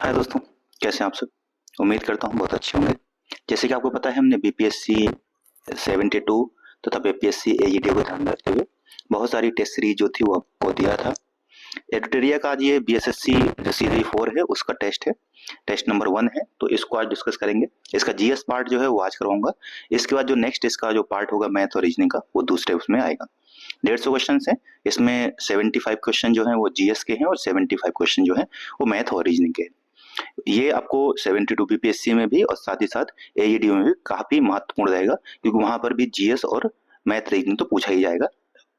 हाय दोस्तों, कैसे हैं आप सब। उम्मीद करता हूँ बहुत अच्छे होंगे। जैसे कि आपको पता है, हमने बीपीएससी 72 तथा बीपीएससी एईडी को ध्यान में रखते हुए बहुत सारी टेस्ट सीरीज जो थी वो आपको दिया था। एडिटोरिया का आज ये बीएसएससी जो सीरीज 4 है उसका टेस्ट है, टेस्ट नंबर 1 है, तो इसको आज डिस्कस करेंगे। इसका जीएस पार्ट जो है वो आज करवाऊंगा। इसके बाद जो नेक्स्ट इसका जो पार्ट होगा मैथ और रीजनिंग का, वो दूसरे उसमें आएगा। 150 क्वेश्चन है इसमें। 75 क्वेश्चन जो है वो जीएस के हैं और 75 क्वेश्चन जो है वो मैथ और रीजनिंग के हैं। ये आपको 72 बीपीएससी में भी और साथ ही साथ एईडी में भी काफी महत्वपूर्ण रहेगा, क्योंकि वहां पर भी जीएस और मैथ रीजनिंग तो पूछा ही जाएगा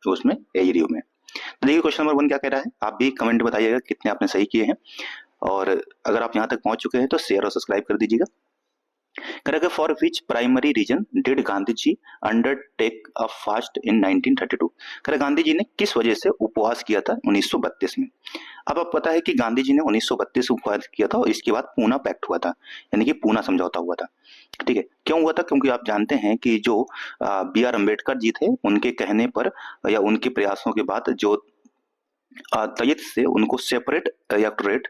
उसमें, एईडी में। तो देखिए क्वेश्चन नंबर 1 क्या कह रहा है, आप भी कमेंट बताइएगा कितने आपने सही किए हैं, और अगर आप यहाँ तक पहुंच चुके हैं तो शेयर और सब्सक्राइब कर दीजिएगा। करेगा for which primary reason did Gandhi ji undertake a fast in 1932। करे गांधी जी ने किस वजह से उपवास किया था 1932 में। अब आप पता है कि गांधी जी ने 1932 में उपवास किया था और इसके बाद पूना पैक्ट हुआ था, यानी कि पूना समझौता हुआ था। ठीक है, क्यों हुआ था? क्योंकि आप जानते हैं कि जो बी आर अम्बेडकर जी थे, उनके कहने पर या उनके प्रयासों के बाद जो दलित से उनको सेपरेट इलेक्टोरेट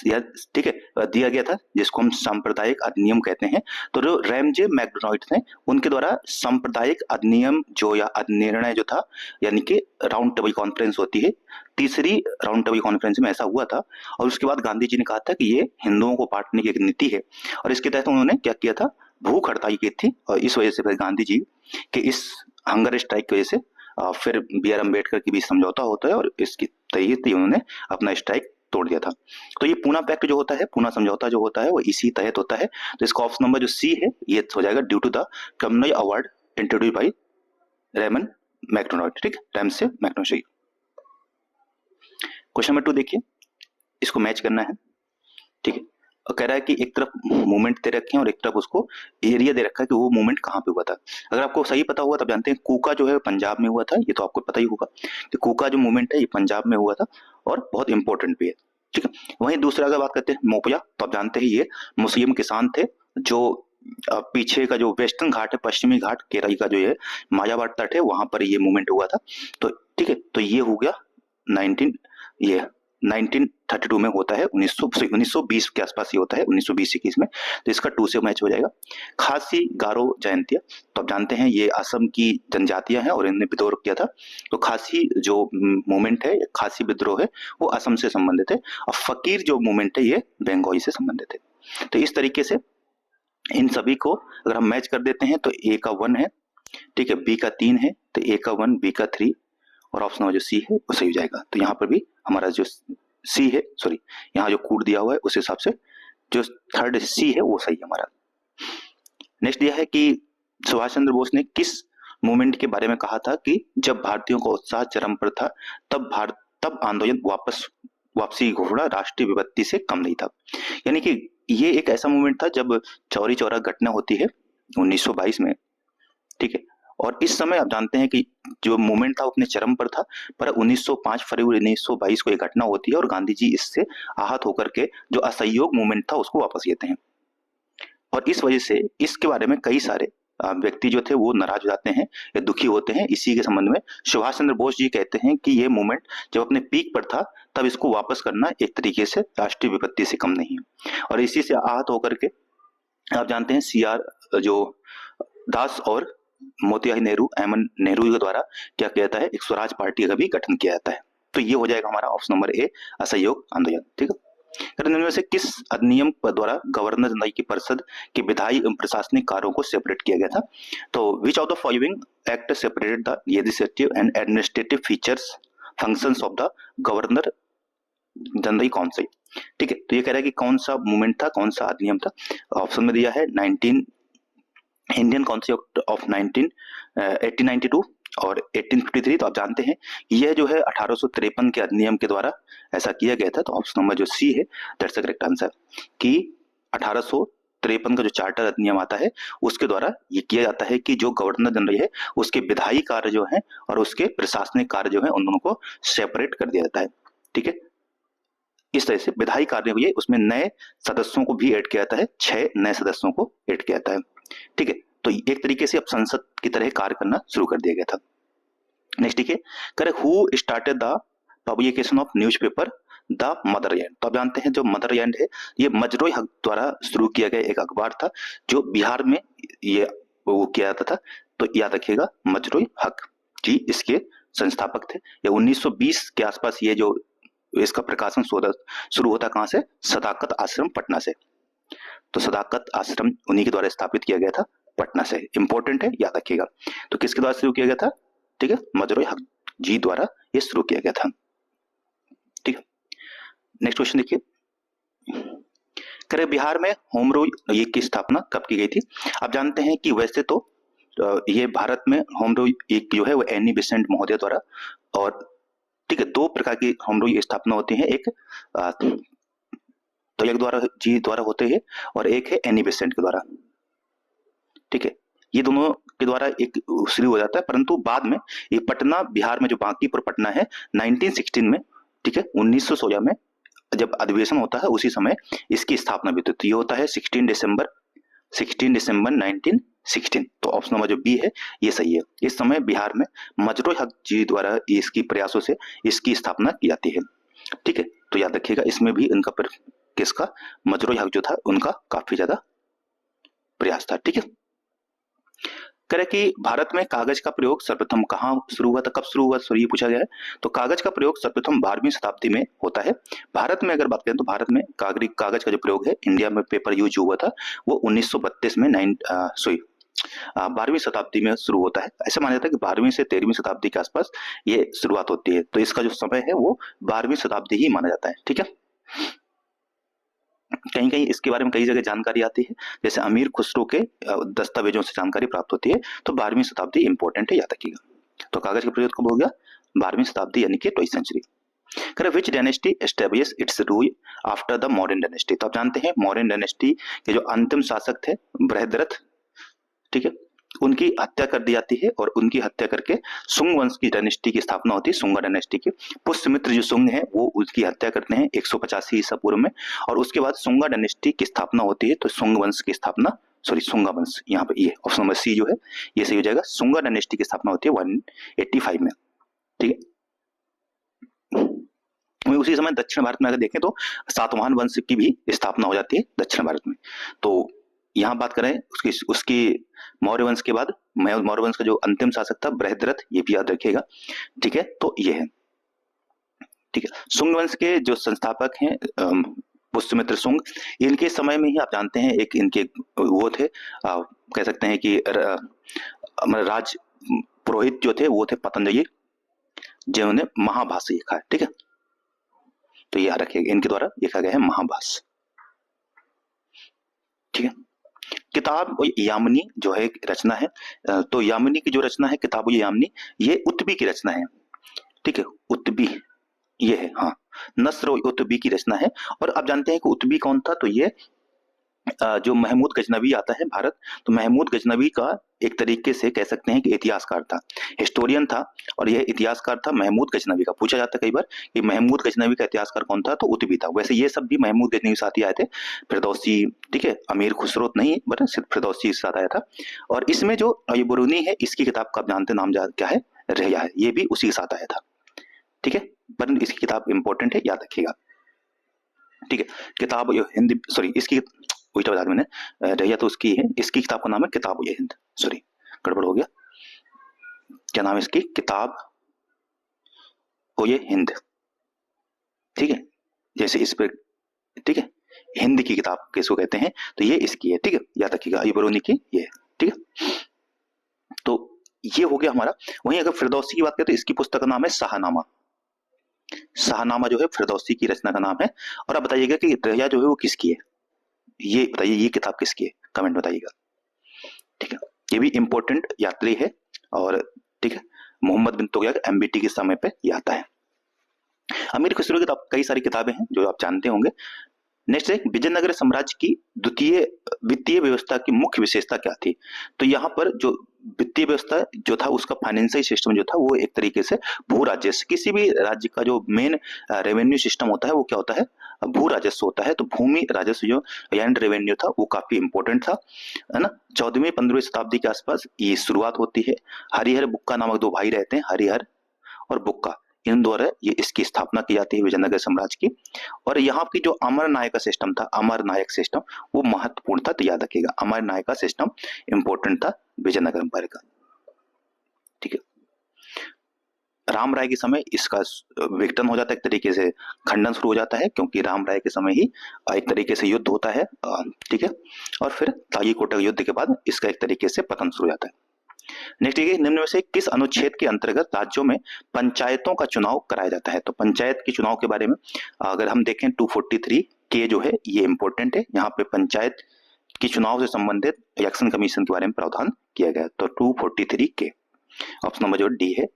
या ठीक है दिया गया था, जिसको हम सांप्रदायिक अधिनियम कहते हैं। तो जो रैमजे मैकडोनाल्ड थे, उनके द्वारा सांप्रदायिक अधिनियम जो या अधिनिर्णय जो था, यानी कि राउंड टेबल कॉन्फ्रेंस होती है, तीसरी राउंड टेबल कॉन्फ्रेंस में ऐसा हुआ था। और उसके बाद गांधी जी ने कहा था कि ये हिंदुओं को बांटने की एक नीति है, और इसके तहत उन्होंने क्या किया था, भूख हड़ताल की थी। और इस वजह से फिर गांधी जी के इस हंगर स्ट्राइक की वजह से फिर बी आर अम्बेडकर के बीच समझौता होता है और इसकी तहत उन्होंने अपना स्ट्राइक तोड़ दिया था। तो ये पूना पैक्ट जो होता है, पूना समझौता जो होता है, वो इसी तहत होता है। तो इसका ऑप्शन नंबर जो सी है ये हो जाएगा, due to the communal award introduce by Ramsay MacDonald. ठीक, रैमसे मैकडोनाल्ड। क्वेश्चन नंबर 2 देखिए, इसको मैच करना है। ठीक है, और कह रहा है कि एक तरफ मूवमेंट दे रखे हैं और एक तरफ उसको एरिया दे रखा है कि वो मूवमेंट कहाँ पे हुआ था। अगर आपको सही पता हुआ तब जानते हैं कूका जो है पंजाब में हुआ था, ये तो आपको पता ही होगा कि कूका जो मूवमेंट है ये पंजाब में हुआ था और बहुत इंपॉर्टेंट भी है। ठीक है, वहीं दूसरा अगर बात करते हैं मोपिया, तो आप जानते हैं ये मुस्लिम किसान थे जो पीछे का जो वेस्टर्न घाट है, पश्चिमी घाट केरल का जो है मायावाड़ तट है, वहां पर ये मूवमेंट हुआ था। तो ठीक है, तो ये हो गया 1932 में होता है, 1920 के आसपास ये होता है, 1920-21 में। तो इसका 2 से मैच हो जाएगा। खासी गारो जयंतिया, तो आप जानते हैं ये असम की जनजातियां हैं और इन्होंने विद्रोह किया था। तो खासी जो मूवमेंट है, खासी विद्रोह है, वो असम से संबंधित है, और फकीर जो मूवमेंट है ये बंगाली से संबंधित है। तो इस तरीके से इन सभी को अगर हम मैच कर देते हैं तो ए का 1 है, ठीक है, बी का 3 है, तो ए का 1, बी का 3, और ऑप्शन नंबर जो सी है वो सही हो जाएगा। तो यहाँ पर भी हमारा जो सी है, सॉरी यहाँ जो कोड दिया हुआ है उस हिसाब से जो थर्ड सी है वो सही है हमारा। नेक्स्ट दिया है कि सुभाष चंद्र बोस ने किस मूवमेंट के बारे में कहा था कि जब भारतीयों का उत्साह चरम पर था तब आंदोलन वापसी घोषणा राष्ट्रीय विपत्ति से कम नहीं था। यानी कि ये एक ऐसा मूवमेंट था जब चौरी चौरा घटना होती है 1922 में। ठीक है, और इस समय आप जानते हैं कि जो मूवमेंट था वो अपने चरम पर था, पर 1905 फरवरी 1922 को एक घटना होती है और गांधी जी इससे आहत होकर के जो असहयोग मूवमेंट था उसको वापस लेते हैं। और इस वजह से इसके बारे में कई सारे व्यक्ति जो थे वो नाराज हो जाते हैं या दुखी होते हैं। इसी के संबंध में सुभाष चंद्र बोस जी कहते हैं कि ये मूवमेंट जब अपने पीक पर था तब इसको वापस करना एक तरीके से राष्ट्रीय विपत्ति से कम नहीं है। और इसी से आहत होकर के आप जानते हैं CR जो दास और मोतीलाल नेहरू, अहमद नेहरू के द्वारा क्या किया जाता है, एक स्वराज पार्टी का भी गठन किया जाता है। तो ये हो जाएगा हमारा ऑप्शन नंबर ए, असहयोग आंदोलन। ठीक है, इनमें से किस अधिनियम द्वारा गवर्नर जनरल की परिषद के विधायी एवं प्रशासनिक कार्यों को सेपरेट किया गया था? तो विच of the following act separated the legislative and administrative features functions of the governor general council? ठीक है, तो ये कह रहा है कि कौन सा मूवमेंट था, कौन सा अधिनियम था। ऑप्शन में दिया है इंडियन काउंसिल ऑफ 1892 और 1853। तो आप जानते हैं यह जो है 1853 के अधिनियम के द्वारा ऐसा किया गया था। तो ऑप्शन नंबर जो सी है दैट्स द करेक्ट आंसर, कि 1853 का जो चार्टर अधिनियम आता है उसके द्वारा ये किया जाता है कि जो गवर्नर जनरल है उसके विधायी कार्य जो है और उसके प्रशासनिक कार्य जो है उन दोनों को सेपरेट कर दिया जाता है। ठीक है, इस तरह से विधायी कार्य हुए उसमें नए सदस्यों को भी ऐड किया जाता है, 6 नए सदस्यों को ऐड किया जाता है। ठीक है, तो एक तरीके से अब संसद की तरह कार्य करना शुरू कर दिया गया था। नेक्स्ट ठीक है, who started the publication of newspaper the Motherland. तो आप जानते हैं जो मदरलैंड है ये मजरोई हक द्वारा शुरू किया गया एक अखबार था जो बिहार में ये वो किया जाता था। तो याद रखिएगा मजरोई हक जी इसके संस्थापक थे। ये 1920 के आसपास ये जो इसका प्रकाशन शुरू होता कहाँ से, सदाकत आश्रम पटना से। तो सदाकत आश्रम उन्हीं के द्वारा स्थापित किया गया था पटना से। इंपॉर्टेंट है, याद रखिएगा। तो किसके द्वारा शुरू किया गया था, ठीक है, मजरोई हक जी द्वारा ये शुरू किया गया था। ठीक है, नेक्स्ट क्वेश्चन देखिए, करे बिहार में होम रूल ये की स्थापना कब की गई थी। आप जानते हैं कि वैसे तो ये भारत में होम रूल एक जो है वो एनी बेसेंट महोदय द्वारा, और ठीक है दो प्रकार की होम रूल स्थापना होती है, एक तो एक द्वारा जी द्वारा होते हैं और एक है एनी बेसेंट के द्वारा। ठीक है, ये दोनों के द्वारा एक शुरू हो जाता है, परंतु बाद में ये पटना बिहार में जो बांकीपुर पटना है 1916 में, ठीक है 1916 में जब अधिवेशन होता है उसी समय इसकी स्थापना भी होती है। ये होता है 16 दिसंबर 1916। तो ऑप्शन नंबर जो बी है ये सही है। इस समय बिहार में मजरोई हक जी द्वारा इसकी प्रयासों से इसकी स्थापना की जाती है। ठीक है, तो याद रखिएगा इसमें भी इनका किसका, मजरोई हक जो था उनका काफी ज्यादा प्रयास था। ठीक है, कह कि भारत में कागज का प्रयोग सर्वप्रथम कहाँ शुरू हुआ था, कब शुरू हुआ, सॉरी ये पूछा गया है। तो कागज का प्रयोग सर्वप्रथम 12वीं शताब्दी में होता है। भारत में अगर बात करें तो भारत में कागज का जो प्रयोग है, इंडिया में पेपर यूज हुआ था वो 1932 में 12वीं शताब्दी में शुरू होता है। ऐसा माना जाता है कि 12वीं से 13वीं शताब्दी के आसपास ये शुरुआत होती है। तो इसका जो समय है वो 12वीं शताब्दी ही माना जाता है। ठीक है, कहीं कहीं इसके बारे में कई जगह जानकारी आती है, जैसे अमीर खुसरो के दस्तावेजों से जानकारी प्राप्त होती है। तो 12वीं शताब्दी इंपॉर्टेंट है, याद रखिएगा। तो कागज का प्रयोग कब हो गया, 12वीं शताब्दी यानी कि 20वीं century. Which dynasty establish its rule after the Mauryan dynasty. तो आप जानते हैं मौर्यन डायनेस्टी के जो अंतिम शासक थे बृहद्रथ, ठीक है, उनकी हत्या कर दी जाती है और उनकी हत्या करके सुंग वंश की डायनेस्टी की स्थापना होती है। सुंगा डायनेस्टी की पुष्यमित्र जो सुंग है वो उसकी हत्या करते हैं 185 ईसा पूर्व में, और उसके बाद सुंगा डायनेस्टी की स्थापना होती है। तो सुंग वंश की स्थापना, सॉरी सुंगा वंश, यहाँ पे ये ऑप्शन नंबर सी जो है ये सही हो जाएगा। सुंगा डायनेस्टी की स्थापना होती है 185 में। ठीक है, उसी समय दक्षिण भारत में अगर देखें तो सातवाहन वंश की भी स्थापना हो जाती है दक्षिण भारत में। तो यहाँ बात करें उसकी मौर्य वंश के बाद मौर्य वंश का जो अंतिम शासक था बृहद्रथ, ये भी याद रखिएगा। ठीक है, तो ये है। ठीक है, सुंग वंश के जो संस्थापक हैं पुष्यमित्र सुंग, इनके समय में ही आप जानते हैं एक इनके वो थे, कह सकते हैं कि राज पुरोहित जो थे वो थे पतंजलि, जिन्होंने महाभाष्य लिखा है। ठीक है, तो याद रखिएगा इनके द्वारा लिखा गया है महाभाष्य। ठीक है, किताब यामिनी जो है रचना है, तो यामिनी की जो रचना है किताब यामिनी, ये उत्बी की रचना है। ठीक है, उत्बी ये है, हाँ नस्र उत्बी की रचना है। और आप जानते हैं कि उत्बी कौन था, तो ये जो महमूद गजनवी आता है भारत, तो महमूद गजनवी का एक तरीके से कह सकते हैं कि इतिहासकार था, हिस्टोरियन था, और यह इतिहासकार था महमूद गजनवी का। पूछा जाता है कई बार कि महमूद गजनवी का इतिहासकार कौन था, तो उत्बी था। वैसे ये सब भी महमूद गजनवी साथ ही आए थे, फिरदौसी, ठीक है, अमीर खुसरो नहीं बट सिर्फ फिरदौसी साथ आया था। और इसमें जो ये बुरूनी है इसकी किताब का आप जानते नाम क्या है, रहिया है, ये भी उसी के साथ आया था। ठीक है, पर इसकी किताब इंपॉर्टेंट है, याद रखिएगा। ठीक है, किताब हिंदी, सॉरी इसकी उल्टा बता मैंने, रहिया तो उसकी है, इसकी किताब का नाम है किताब ये हिंद, सॉरी गड़बड़ हो गया, क्या नाम है इसकी, किताब ये हिंद। ठीक है, जैसे इस पे, ठीक है, हिंद की किताब किसको कहते हैं, तो ये इसकी है। ठीक है, याद रखिएगा, ये बरूनी की ये है। ठीक है, तो ये हो गया हमारा। वहीं अगर फिरदौसी की बात करें तो इसकी पुस्तक का नाम है शाहनामा। शाहनामा जो है फिरदौसी की रचना का नाम है। और आप बताइएगा कि रहिया जो है वो किसकी है, ये बताइए, ये किताब किसकी है, कमेंट बताइएगा। ठीक है, ये भी इंपॉर्टेंट यात्री है, और ठीक है मोहम्मद बिन तुगलक एमबीटी के समय पे ये आता है। अमीर खुसरो की कई सारी किताबें हैं जो आप जानते होंगे। नेक्स्ट है विजयनगर साम्राज्य की द्वितीय वित्तीय व्यवस्था की मुख्य विशेषता क्या थी। तो यहाँ पर जो वित्तीय व्यवस्था जो था उसका फाइनेंशियल सिस्टम जो था वो एक तरीके से भू राजस्व, किसी भी राज्य का जो मेन रेवेन्यू सिस्टम होता है वो क्या होता है, भू राजस्व होता है। तो भूमि राजस्व जो लैंड रेवेन्यू था वो काफी इंपॉर्टेंट था, है ना। 14वीं 15वीं शताब्दी के आसपास ये शुरुआत होती है। हरिहर बुक्का नामक दो भाई रहते हैं, हरिहर और बुक्का, इन द्वारा ये इसकी स्थापना की जाती है विजयनगर साम्राज्य की। और यहाँ की जो अमर नायक का सिस्टम था, अमर नायक सिस्टम, वो महत्वपूर्ण था, तो याद रखिएगा अमर नायक का सिस्टम इंपॉर्टेंट था विजयनगर एम्पायर का। ठीक है, राम राय के समय इसका विघटन हो जाता है, एक तरीके से खंडन शुरू हो जाता है, क्योंकि राम राय के समय ही एक तरीके से युद्ध होता है। ठीक है, और फिर तागीकोटा युद्ध के बाद इसका एक तरीके से पतन शुरू हो जाता है। नेक्स्ट देखिए, निम्न में से किस अनुच्छेद के अंतर्गत राज्यों में पंचायतों का चुनाव कराया जाता है? तो पंचायत के चुनाव के बारे में अगर हम देखें 243 के जो है ये इंपॉर्टेंट है, यहाँ पे पंचायत की चुनाव से संबंधित इलेक्शन कमीशन के बारे में प्रावधान किया गया। तो 243 के ऑप्शन नंबर जो डी है।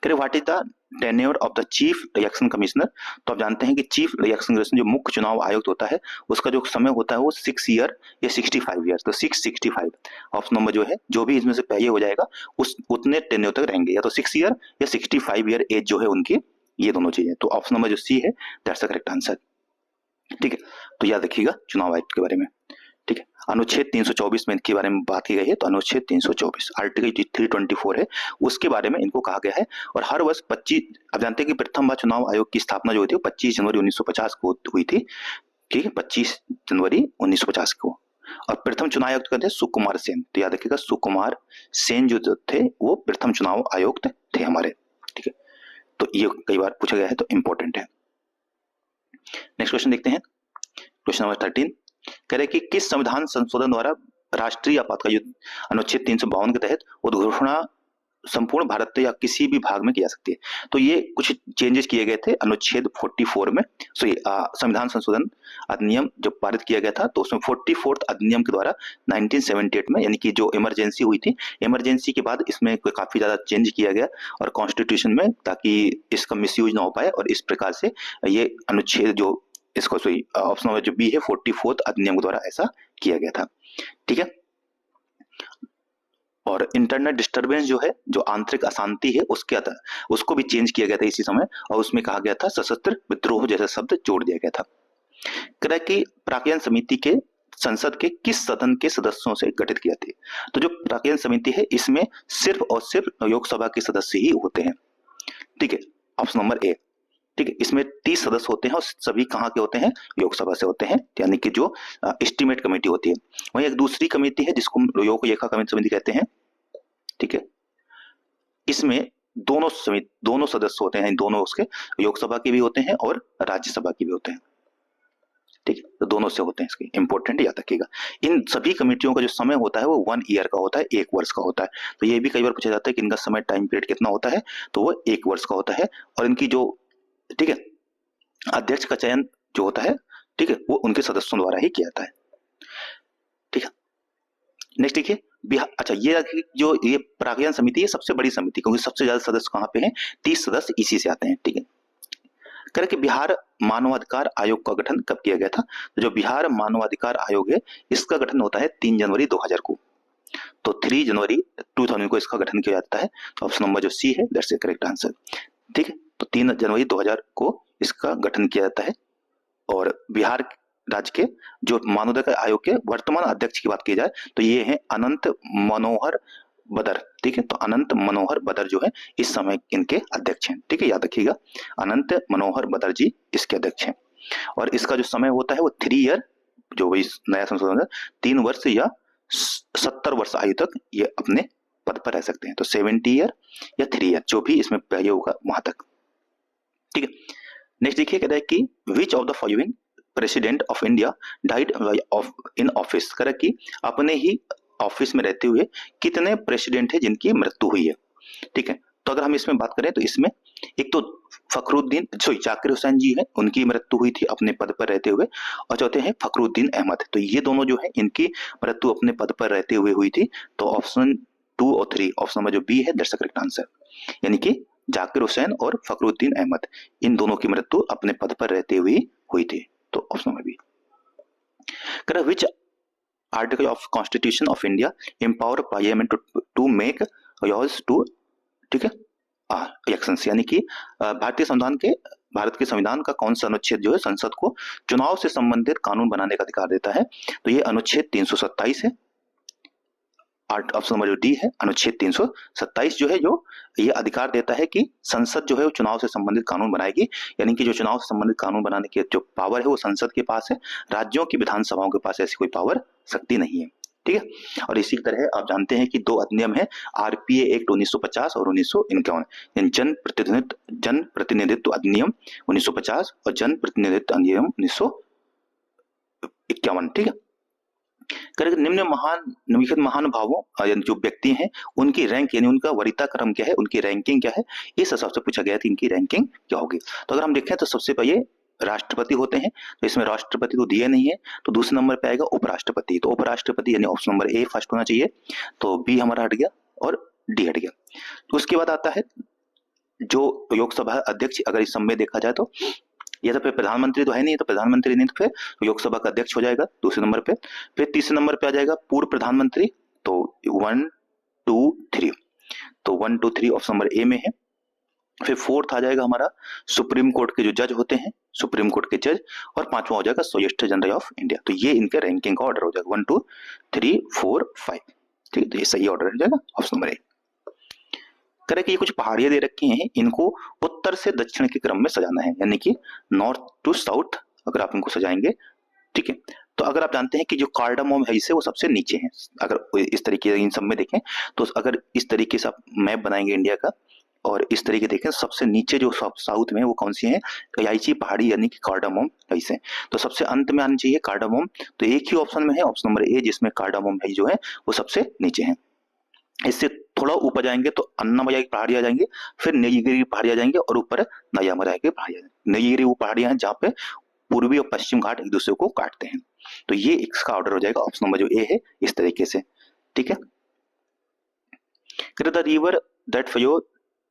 What is the tenure of the chief election commissioner? तो आप जानते हैं कि चीफ इलेक्शन कमिश्नर जो मुख्य चुनाव आयुक्त होता है उसका जो समय होता है वो 6 ईयर या 65 ईयर। तो 665 ऑप्शन नंबर जो है, जो भी इसमें से पहले हो जाएगा उस उतने टेन्योर तक रहेंगे, या तो 6 ईयर या 65 ईयर एज जो है उनकी, ये दोनों चीजें। तो ऑप्शन नंबर जो सी है दैट्स द करेक्ट आंसर। ठीक है, तो याद रखिएगा चुनाव आयुक्त के बारे में। ठीक है, अनुच्छेद 324 में इनके बारे में बात की गई है। तो अनुच्छेद 324 आर्टिकल 324 है, उसके बारे में इनको कहा गया है। और हर वर्ष 25, अब जानते हैं कि प्रथम बार चुनाव आयोग की स्थापना जो हुई थी 25 जनवरी 1950 को हुई थी। ठीक है, 25 जनवरी 1950 को। और प्रथम चुनाव आयुक्त थे सुकुमार सेन। तो याद रखिएगा सुकुमार सेन जो थे वो प्रथम चुनाव आयुक्त थे हमारे। ठीक है, तो ये कई बार पूछा गया है, तो इंपॉर्टेंट है। नेक्स्ट क्वेश्चन देखते हैं, क्वेश्चन नंबर 13 कह रहे कि किस संविधान संशोधन द्वारा राष्ट्रीय आपातकाल युद्ध अनुच्छेद 352 के तहत उद्घोषणा संपूर्ण भारत या किसी भी भाग में की जा सकती है? तो ये कुछ चेंजेस किए गए थे अनुच्छेद 44 में। संविधान संशोधन अधिनियम जब पारित किया गया था तो उसमें 44th अधिनियम के द्वारा 1978 में, यानी कि जो इमरजेंसी हुई थी, इमरजेंसी के बाद इसमें काफी ज्यादा चेंज किया गया और कॉन्स्टिट्यूशन में, ताकि इसका मिसयूज ना हो पाए। और इस प्रकार से ये अनुच्छेद जो इसको ऑप्शन नंबर जो बी है 44th अधिनियम के द्वारा ऐसा किया गया था। ठीक है, और इंटरनल डिस्टरबेंस जो है, जो आंतरिक अशांति है, उसको भी चेंज किया गया था इसी समय, और उसमें कहा गया था सशस्त्र विद्रोह जैसा शब्द जोड़ दिया गया था। कह कि प्राक्कलन समिति के संसद के किस सदन के सदस्यों से गठित किया था? तो जो प्राक्कलन समिति है इसमें सिर्फ और सिर्फ लोकसभा के सदस्य ही होते हैं। ठीक है, ऑप्शन नंबर ए। ठीक है, इसमें 30 सदस्य होते हैं और सभी कहाँ के होते हैं? लोकसभा से होते हैं, यानी कि जो एस्टीमेट कमेटी होती है। वहीं एक दूसरी कमेटी है जिसको लोक लेखा समिति कहते हैं। ठीक है, इसमें दोनों सदस्य होते हैं, दोनों उसके लोकसभा के भी होते हैं और राज्यसभा के भी होते हैं। ठीक है, तो दोनों से होते हैं, इसके इंपॉर्टेंट याद रखिएगा। इन सभी कमेटियों का जो समय होता है वो 1 ईयर का होता है, 1 वर्ष का होता है। तो ये भी कई बार पूछा जाता है कि इनका समय टाइम पीरियड कितना होता है, तो वो 1 वर्ष का होता है। और इनकी जो, ठीक है, अध्यक्ष का चयन जो होता है, ठीक है, वो उनके सदस्यों द्वारा ही किया जाता है। ठीक है, नेक्स्ट देखिए बिहार। अच्छा, ये प्राक्कलन समिति है सबसे बड़ी समिति, क्योंकि सबसे ज्यादा सदस्य कहाँ पे हैं? 30 सदस्य इसी से आते हैं। ठीक है, कह रहे कि बिहार मानवाधिकार आयोग का गठन कब किया गया था? तो जो बिहार मानवाधिकार आयोग है इसका गठन होता है 3 जनवरी 2000 को। तो 3 जनवरी 2000 को इसका गठन किया जाता है। तो ऑप्शन नंबर जो सी है दैट्स द करेक्ट आंसर। ठीक है, तो 3 जनवरी 2000 को इसका गठन किया जाता है। और बिहार राज्य के जो मानवाधिकार आयोग के वर्तमान अध्यक्ष की बात की जाए तो ये है अनंत मनोहर बदर। ठीक है, तो अनंत मनोहर बदर जो है इस समय इनके अध्यक्ष हैं। ठीक है, याद रखिएगा अनंत मनोहर बदर जी इसके अध्यक्ष हैं। और इसका जो समय होता है वो 3 ईयर, जो वही नया संशोधन है, 3 वर्ष या 70 वर्ष आयु तक ये अपने पद पर रह सकते हैं। तो 70 ईयर या 3 ईयर, जो भी इसमें पहले होगा वहां तक। ठीक है, नेक्स्ट देखिए कहता है कि which of the following president of India died in office? कह कि अपने ही ऑफिस में रहते हुए कितने प्रेसिडेंट है जिनकी मृत्यु हुई है? ठीक है, तो अगर हम इसमें बात करें तो इसमें एक तो जाकिर हुसैन जी है, उनकी मृत्यु हुई थी अपने पद पर रहते हुए। और चौथे हैं फखरुद्दीन अहमद। तो ये दोनों जो है इनकी मृत्यु अपने पद पर रहते हुए हुई थी। तो ऑप्शन 2 और 3, ऑप्शन नंबर जो बी है दैट्स द करेक्ट आंसर, यानी कि जाकिर हुसैन और फखरुद्दीन अहमद इन दोनों की मृत्यु अपने पद पर रहते हुए हुई थी। तो option number B. Which article of constitution of India empower parliament to make laws to, ठीक है, इलेक्शंस, यानी कि भारत के संविधान का कौन सा अनुच्छेद जो है संसद को चुनाव से संबंधित कानून बनाने का अधिकार देता है? तो ये अनुच्छेद 327 है। ऑप्शन नंबर जो डी है, अनुच्छेद 327 जो है, जो ये अधिकार देता है कि संसद जो है वो चुनाव से संबंधित कानून बनाएगी, यानी कि जो चुनाव से संबंधित कानून बनाने की जो पावर है वो संसद के पास है, राज्यों की विधानसभाओं के पास ऐसी कोई पावर, शक्ति नहीं है। ठीक है। और इसी तरह आप जानते हैं कि 2 अधिनियम है, आरपीए एक्ट 1950 और 1951, जन प्रतिनिधित्व अधिनियम 1950 और जन प्रतिनिधित्व अधिनियम 1951। ठीक है। निम्न महानुभावों जो व्यक्ति हैं उनकी रैंक, यानी उनका वरीयता क्रम क्या है, उनकी रैंकिंग क्या है, इस हिसाब से पूछा गया था इनकी रैंकिंग क्या होगी। तो अगर हम देखें तो सबसे पहले राष्ट्रपति होते हैं, तो इसमें राष्ट्रपति तो दिए नहीं है, तो दूसरे नंबर पे आएगा उपराष्ट्रपति। तो उपराष्ट्रपति यानी ऑप्शन नंबर ए फर्स्ट होना चाहिए, तो बी हमारा हट गया और डी हट गया। तो उसके बाद आता है जो लोकसभा अध्यक्ष, अगर इस समय देखा जाए तो ये तो फिर प्रधानमंत्री तो है नहीं, तो प्रधानमंत्री नहीं, तो फिर लोकसभा का अध्यक्ष हो जाएगा दूसरे नंबर पे। फिर तीसरे नंबर पे आ जाएगा पूर्व प्रधानमंत्री, तो 1 2 3, तो 1 2 3 ऑप्शन नंबर ए में है। फिर फोर्थ आ जाएगा हमारा सुप्रीम कोर्ट के जो जज होते हैं, सुप्रीम कोर्ट के जज, और पांचवा हो जाएगा सोलिसिटर जनरल ऑफ इंडिया। तो ये इनके रैंकिंग का ऑर्डर हो जाएगा 1 2 3 4 5। ठीक है, तो ये सही ऑर्डर हो जाएगा ऑप्शन नंबर ए। करें कि ये कुछ पहाड़ियां दे रखी हैं, इनको उत्तर से दक्षिण के क्रम में सजाना है, यानी कि नॉर्थ टू साउथ अगर आप इनको सजाएंगे। ठीक है। तो अगर आप जानते हैं कि जो कार्डामोम है इसे वो सबसे नीचे है, अगर इस तरीके इन सब में देखें तो अगर इस तरीके से आप मैप बनाएंगे इंडिया का और इस तरीके देखें, सबसे नीचे जो साउथ में वो कौन सी है, याइची पहाड़ी यानी कि कार्डामोम ऐसे, तो सबसे अंत में आनी चाहिए कार्डामोम। तो एक ही ऑप्शन में है ऑप्शन नंबर ए, जिसमें कार्डामोम है जो है वो सबसे नीचे है। इससे थोड़ा ऊपर जाएंगे तो अन्नामलाई की पहाड़ी आ जाएंगे, फिर नीलगिरी की पहाड़ी आ जाएंगे और ऊपर नयामराई की पहाड़ी आ जाएंगे। नीलगिरी वो पहाड़ियां हैं जहाँ पे पूर्वी और पश्चिम घाट एक दूसरे को काटते हैं। तो ये इसका ऑर्डर हो जाएगा ऑप्शन नंबर जो ए है इस तरीके से। ठीक है। The river that flow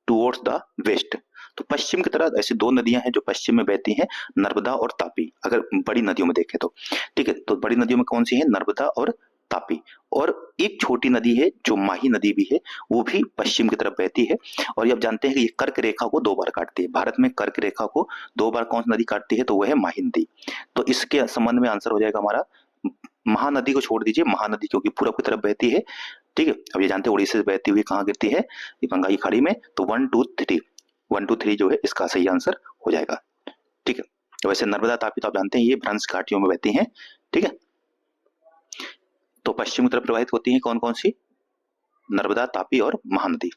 towards the west, तो पश्चिम की तरफ ऐसी 2 नदियां हैं जो पश्चिम में बहती हैं, नर्मदा और तापी, अगर बड़ी नदियों में देखें तो। ठीक है, तो बड़ी नदियों में कौन सी है, नर्मदा और तापी। और एक छोटी नदी है जो माही नदी भी है, वो भी पश्चिम की तरफ बहती है। और ये आप जानते हैं कि ये कर्क रेखा को 2 बार काटती है, भारत में कर्क रेखा को 2 बार कौन सी नदी काटती है, तो वह है माही नदी। तो इसके संबंध में आंसर हो जाएगा हमारा महानदी को छोड़ दीजिए, महानदी क्योंकि पूरब की तरफ बहती है। ठीक है, अब ये जानते हैं उड़ीसा से बहती हुई कहाँ गिरती है, ये बंगाल की खाड़ी में। तो 1 2 3 जो है इसका सही आंसर हो जाएगा। ठीक है, तो वैसे नर्मदा तापी तो आप जानते हैं ये भ्रंश घाटियों में बहती हैं। ठीक है, तो पश्चिम की तरफ प्रवाहित होती हैं कौन कौन सी, नर्मदा, तापी और महानदी।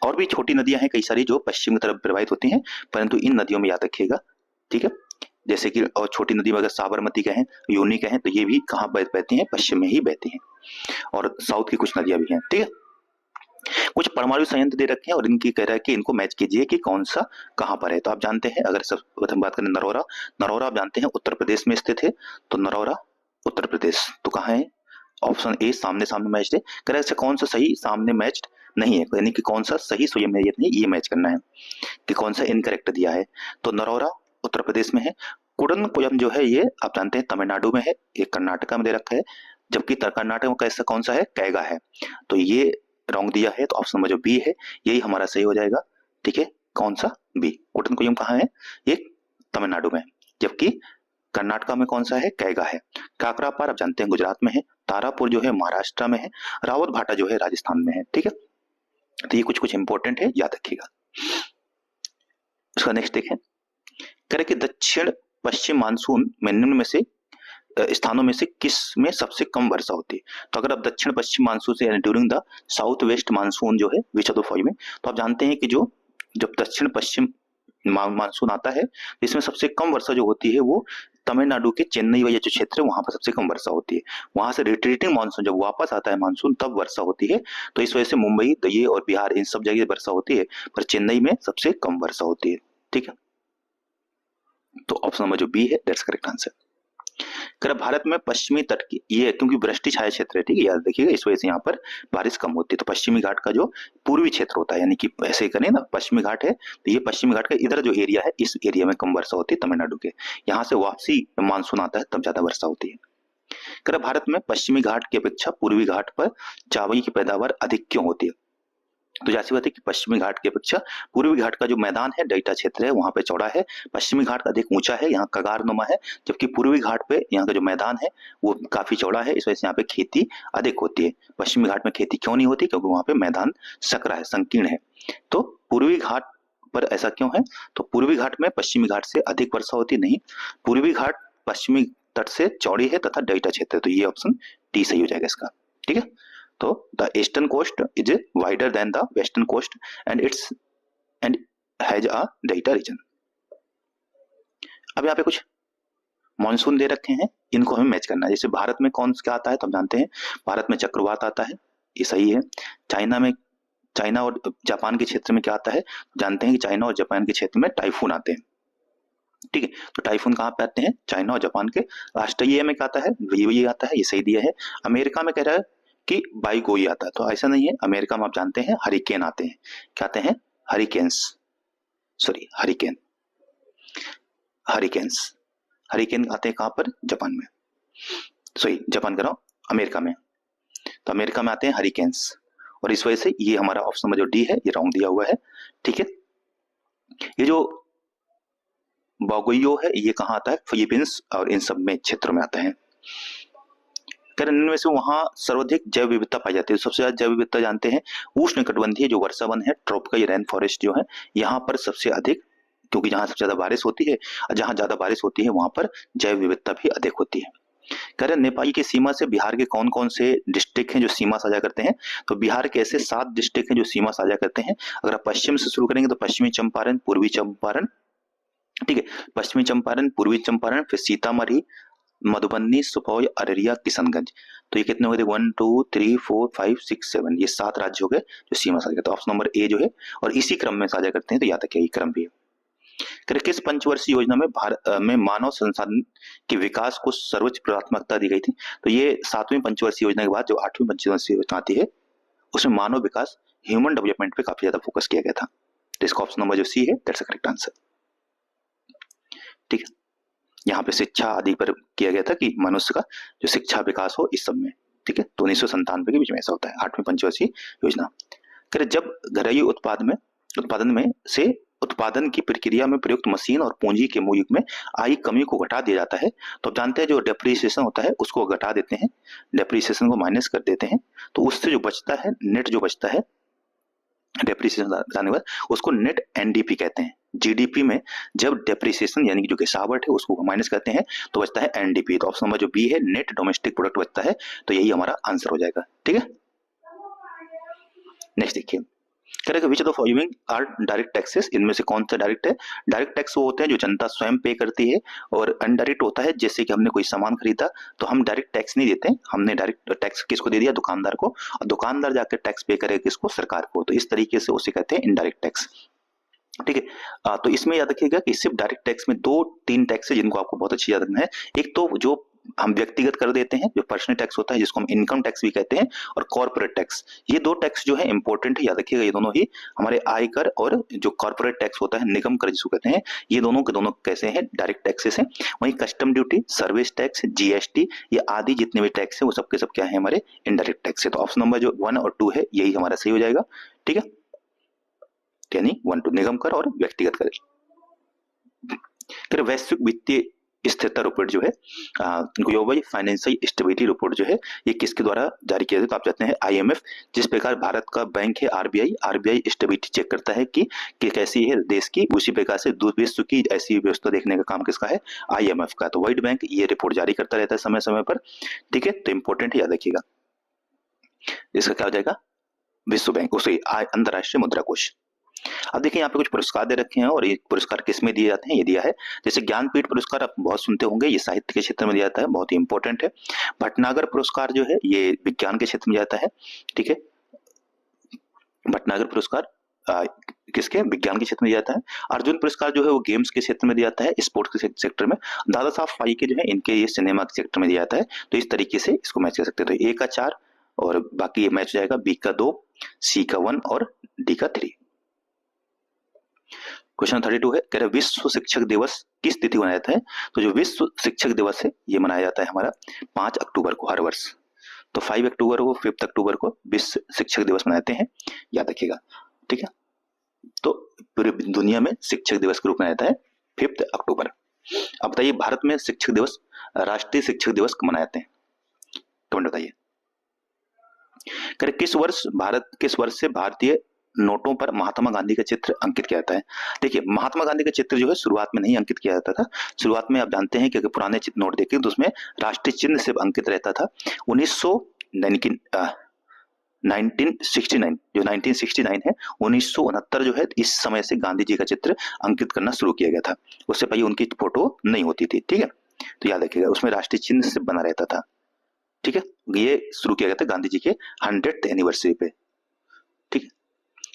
और भी छोटी नदियां हैं कई सारी जो पश्चिम की तरफ प्रवाहित होती हैं, परंतु इन नदियों में याद रखिएगा। ठीक है, जैसे कि और छोटी नदी में अगर साबरमती कहें, योनी कहें, तो ये भी कहाँ बहती हैं, पश्चिम में ही बहती हैं। और साउथ की कुछ नदियां भी हैं। ठीक है, कुछ परमाणु संयंत्र दे रखे हैं और इनकी कह रहा है कि इनको मैच कीजिए कि कौन सा कहां पर है। तो आप जानते हैं, अगर सब प्रथम बात करें नरौरा, नरौरा आप जानते हैं उत्तर प्रदेश में स्थित है, तो नरौरा उत्तर प्रदेश तो कहाँ है, ऑप्शन ए सामने सामने मैच्ड है। कह रहा है कौन सा सही सामने मैच्ड नहीं है, यानी कि कौन सा सही स्वयं नहीं, ये मैच करना है कि कौन सा इनकरेक्ट दिया है। तो नरौरा उत्तर प्रदेश में है। कुडनकुलम जो है ये आप जानते हैं तमिलनाडु में है, ये कर्नाटका में दे रखा है, जबकि कर्नाटक में कैसा कौन सा है, कैगा है। तो ये रॉन्ग दिया है, तो ऑप्शन नंबर जो बी है यही हमारा सही हो जाएगा। ठीक है, कौन सा, बी। कुडनकुलम कहाँ है, ये तमिलनाडु में, जबकि कर्नाटका में कौन सा है, कैगा है। काकरापार आप जानते हैं गुजरात में है, तारापुर जो है महाराष्ट्र में है, रावत भाटा जो है राजस्थान में है। ठीक है, तो ये कुछ कुछ इंपॉर्टेंट है, याद रखिएगा। उसका नेक्स्ट देखें, करें कि दक्षिण पश्चिम मानसून में निम्न में से स्थानों में से किस में सबसे कम वर्षा होती है। तो अगर आप दक्षिण पश्चिम मानसून से during the south west monsoon जो है विच ऑफ द फॉलोइंग में, तो आप जानते हैं कि जो जब दक्षिण पश्चिम मानसून आता है इसमें सबसे कम वर्षा जो होती है वो तमिलनाडु के चेन्नई वाला जो क्षेत्र है वहां पर सबसे कम वर्षा होती है। वहां से रिट्रीटिंग मानसून जब वापस आता है मानसून तब वर्षा होती है। तो इस वजह से मुंबई, दिल्ली और बिहार इन सब जगह वर्षा होती है, पर चेन्नई में सबसे कम वर्षा होती है। ठीक है, तो ऑप्शन नंबर जो बी है दैट्स करेक्ट आंसर। कर भारत में पश्चिमी तट की ये क्योंकि वृष्टि छाया क्षेत्र है, ठीक है, याद रखिएगा, इस वजह से यहाँ पर बारिश कम होती है। तो पश्चिमी घाट का जो पूर्वी क्षेत्र होता है, यानी कि ऐसे करें ना, पश्चिमी घाट है तो ये पश्चिमी घाट का इधर जो एरिया है इस एरिया में कम वर्षा होती है तमिलनाडु के। यहाँ से वापसी मानसून आता है तब ज्यादा वर्षा होती है। कर भारत में पश्चिमी घाट की अपेक्षा पूर्वी घाट पर चावल की पैदावार अधिक क्यों होती है। तो जाहिर सी बात है कि पश्चिमी घाट की अपेक्षा पूर्वी घाट का जो मैदान है, डेल्टा क्षेत्र है, वहां पे चौड़ा है। पश्चिमी घाट अधिक ऊंचा है, यहाँ कगारनुमा है, जबकि पूर्वी घाट पे यहाँ का जो मैदान है वो काफी चौड़ा है। इस वजह से यहाँ पे खेती अधिक होती है। पश्चिमी घाट में खेती क्यों नहीं होती? क्योंकि वहां पे मैदान सकरा है, संकीर्ण है। तो पूर्वी घाट पर ऐसा क्यों है? तो पूर्वी घाट में पश्चिमी घाट से अधिक वर्षा होती नहीं। पूर्वी घाट पश्चिमी तट से चौड़ी है तथा डेल्टा क्षेत्र है। तो ये ऑप्शन डी सही हो जाएगा इसका। ठीक है, तो the eastern coast is wider than the western coast and has a delta region. अब यहाँ पे कुछ मॉनसून दे रखे हैं, इनको हमें मैच करना है। जैसे भारत में कौन क्या आता है तो हम जानते हैं, भारत में चक्रवात आता है, ये सही है। चाइना और जापान के क्षेत्र में क्या आता है? जानते हैं कि चाइना और जापान के क्षेत्र में टाइफून आते हैं। ठीक है, तो टाइफून कहाँ पे आते हैं? चाइना और जापान के राष्ट्रीय में क्या आता है? ये आता है, ये सही दिया है। अमेरिका में कह रहा है कि बाइगोई आता है, तो ऐसा नहीं है। अमेरिका में आप जानते हैं हरिकेन आते हैं। क्या आते हैं? हरिकेन आते हैं कहाँ पर? जापान में। सॉरी, जापान कह रहा हूं, अमेरिका में। तो अमेरिका में आते हैं हरिकेन्स, और इस वजह से ये हमारा ऑप्शन नंबर जो डी है ये रॉन्ग दिया हुआ है। ठीक है, ये जो बागोयो है ये कहाँ आता है? फिलीपींस और इन सब में क्षेत्रों में आता है। इनमें से वहां सर्वाधिक जैव विविधता पाई जाती है। सबसे ज्यादा जैव विविधता जानते हैं उष्णकटिबंधीय जो वर्षा वन है, ट्रॉपिकल रेन फॉरेस्ट जो है, यहाँ पर सबसे अधिक, क्योंकि जहां सबसे ज्यादा बारिश होती है, जहां ज्यादा बारिश होती है वहां पर जैव विविधता भी अधिक होती है। कह रहे नेपाल की सीमा से बिहार के कौन कौन से डिस्ट्रिक्ट हैं जो सीमा साझा करते हैं? तो बिहार के ऐसे 7 डिस्ट्रिक्ट हैं जो सीमा साझा करते हैं। अगर आप पश्चिम से शुरू करेंगे तो पश्चिमी चंपारण, पूर्वी चंपारण, ठीक है, पश्चिमी चंपारण, पूर्वी चंपारण, फिर सीतामढ़ी, मधुबनी, सुपौल, अररिया, किशनगंज। तो ये कितने हो गए? 1 2 3 4 5 6 7, ये 7 राज्य हो गए जो सीमा साझा करते हैं। ऑप्शन नंबर ए जो है, और इसी क्रम में साझा करते हैं, तो याद रखिए ये क्रम भी है। किस पंचवर्षीय योजना में भारत में मानव संसाधन के विकास को सर्वोच्च प्राथमिकता दी गई थी? तो ये 7वीं पंचवर्षीय योजना के बाद जो 8वीं पंचवर्षीय योजना आती है उसमें मानव विकास, ह्यूमन डेवलपमेंट पे काफी ज्यादा फोकस किया गया था। तो इसका ऑप्शन नंबर जो सी है दैट्स द करेक्ट आंसर। ठीक है, यहाँ पे शिक्षा आदि पर किया गया था कि मनुष्य का जो शिक्षा विकास हो इस सब में। ठीक है, तो 1997 के बीच में ऐसा होता है 8वीं पंचवर्षीय योजना। जब घरेलू उत्पादन में से उत्पादन की प्रक्रिया में प्रयुक्त मशीन और पूंजी के मूल्य में आई कमी को घटा दिया जाता है, तो आप जानते हैं जो डेप्रिसिएशन होता है उसको घटा देते हैं, डेप्रिसिएशन को माइनस कर देते हैं, तो उससे जो बचता है, नेट जो बचता है डेप्रिसिएशन बताने के बाद, उसको नेट एनडीपी कहते हैं। जीडीपी में जब डेप्रिसिएशन यानी कि जो गिरावट है उसको माइनस करते हैं तो बचता है एनडीपी। तो ऑप्शन नंबर जो बी है, नेट डोमेस्टिक प्रोडक्ट बचता है, तो यही हमारा आंसर हो जाएगा। ठीक है, नेक्स्ट देखिए, करेगा which of the following are direct taxes? इनमें से कौन सा डायरेक्ट है? डायरेक्ट टैक्स वो होते हैं जो जनता स्वयं पे करती है, और अनडायरेक्ट होता है जैसे कि हमने कोई सामान खरीदा तो हम डायरेक्ट टैक्स नहीं देते, हमने डायरेक्ट टैक्स किसको दे दिया? दुकानदार को, और दुकानदार जाकर टैक्स पे करेगा किसको? सरकार को। तो इस तरीके से उसे कहते हैं इनडायरेक्ट टैक्स। ठीक है, तो इसमें याद रखिएगा कि सिर्फ डायरेक्ट टैक्स में 2-3 टैक्स है जिनको आपको बहुत अच्छी याद रखना है। एक तो जो हम व्यक्तिगत कर देते हैं, जो पर्सनल टैक्स होता है जिसको हम इनकम टैक्स भी कहते हैं, और कॉर्पोरेट टैक्स। ये 2 टैक्स जो है इंपॉर्टेंट है, याद रखिएगा। ये दोनों ही हमारे आयकर और जो कॉर्पोरेट टैक्स होता है, निगम कर जिसको कहते हैं, ये दोनों के दोनों कैसे हैं? डायरेक्ट टैक्सेस हैं। वहीं custom duty, service tax, GST, ये आदि जितने भी टैक्स है वो सबके सब क्या है? हमारे इनडायरेक्ट टैक्स है। तो ऑप्शन नंबर जो 1 और 2 है यही हमारा सही हो जाएगा। ठीक है, यानी 1 2 निगम कर और व्यक्तिगत कर। वैश्विक वित्तीय स्थिरता रिपोर्ट जो है, ग्लोबल फाइनेंशियल स्टेबिलिटी रिपोर्ट जो है, ये किसके द्वारा जारी किया जाता है? तो आप जानते हैं आईएमएफ। जिस प्रकार भारत का बैंक है आरबीआई स्टेबिलिटी चेक करता है कि कैसी है देश की, उसी प्रकार से विश्व की ऐसी व्यवस्था देखने का काम किसका है? आईएमएफ का। तो वर्ल्ड बैंक ये रिपोर्ट जारी करता रहता है समय समय पर। ठीक है, तो इंपॉर्टेंट याद रखिएगा। इसका क्या हो जाएगा? विश्व बैंक, उसे अंतरराष्ट्रीय मुद्रा कोष। अब देखिए यहाँ पे कुछ पुरस्कार दे रखे हैं, और ये पुरस्कार किस में दिए जाते हैं? ये दिया है जैसे ज्ञानपीठ पुरस्कार आप बहुत सुनते होंगे, ये साहित्य के क्षेत्र में दिया जाता है, बहुत ही इंपॉर्टेंट है। भटनागर पुरस्कार जो है ये विज्ञान के क्षेत्र में जाता है। ठीक है, भटनागर पुरस्कार किसके? विज्ञान के क्षेत्र में दिया जाता है। अर्जुन पुरस्कार जो है वो गेम्स के क्षेत्र में दिया जाता है, स्पोर्ट्स के सेक्टर में। दादा साहब फाल्के जो है इनके ये सिनेमा के सेक्टर में दिया जाता है। तो इस तरीके से इसको मैच कर सकते हैं। तो ए का 4 और बाकी ये मैच हो जाएगा, बी का 2, सी का 1 और डी का 3। क्वेश्चन 32 है, कह रहे विश्व शिक्षक दिवस किस तिथि मनाया जाता है? तो जो विश्व शिक्षक दिवस है ये मनाया जाता है हमारा 5 अक्टूबर को हर वर्ष। तो 5 अक्टूबर को 5 अक्टूबर को विश्व शिक्षक दिवस मनाते हैं, याद रखिएगा। ठीक है, तो पूरी दुनिया में शिक्षक दिवस के रूप में रहता है 5 अक्टूबर। अब बताइए भारत में शिक्षक दिवस, राष्ट्रीय शिक्षक दिवस कब मनाते हैं, कमेंट बताइए। किस वर्ष से भारतीय नोटों पर महात्मा गांधी का चित्र अंकित किया जाता है। देखिए महात्मा गांधी का चित्र जो है शुरुआत में नहीं अंकित किया जाता था। शुरुआत में आप जानते हैं कि अगर पुराने नोट देखें तो उसमें राष्ट्रीय चिन्ह से अंकित रहता था। 1969 जो 1969 है, 1969 जो है इस समय से गांधी जी का चित्र अंकित करना शुरू किया गया था। उससे पहले उनकी फोटो नहीं होती थी। ठीक है, तो याद रखिएगा उसमें राष्ट्रीय चिन्ह से बना रहता था। ठीक है, ये शुरू किया गया था गांधी जी के 100th एनिवर्सरी पे। ठीक है,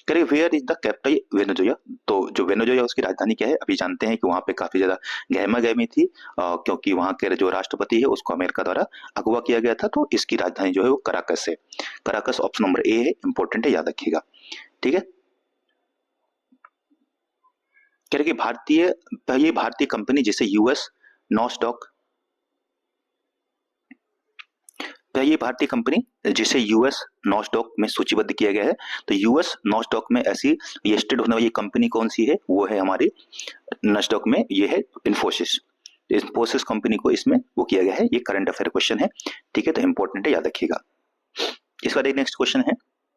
करिए where is the capital Venezuela. तो जो वेनेजुएला उसकी राजधानी क्या है, अभी जानते हैं कि वहां पे काफी ज्यादा गहमा गहमी थी क्योंकि वहां के जो राष्ट्रपति है उसको अमेरिका द्वारा अगवा किया गया था। तो इसकी राजधानी जो है वो कराकस है। कराकस ऑप्शन नंबर ए है, इंपॉर्टेंट है, याद रखिएगा। ठीक है, कह रहे कि भारतीय कंपनी जिसे यूएस नॉस्डॉक, ये भारतीय कंपनी जिसे यूएस नॉस्डॉक में सूचीबद्ध किया गया है। तो यूएस नॉस्डॉक में ऐसी लिस्टेड होने वाली कंपनी कौन सी है, वो है हमारी नॉस्डॉक में ये है इन्फोसिस। इन्फोसिस कंपनी को इसमें वो किया गया है। ये करंट अफेयर क्वेश्चन है। ठीक है, तो इंपॉर्टेंट है, याद रखिएगा। इसका नेक्स्ट क्वेश्चन है,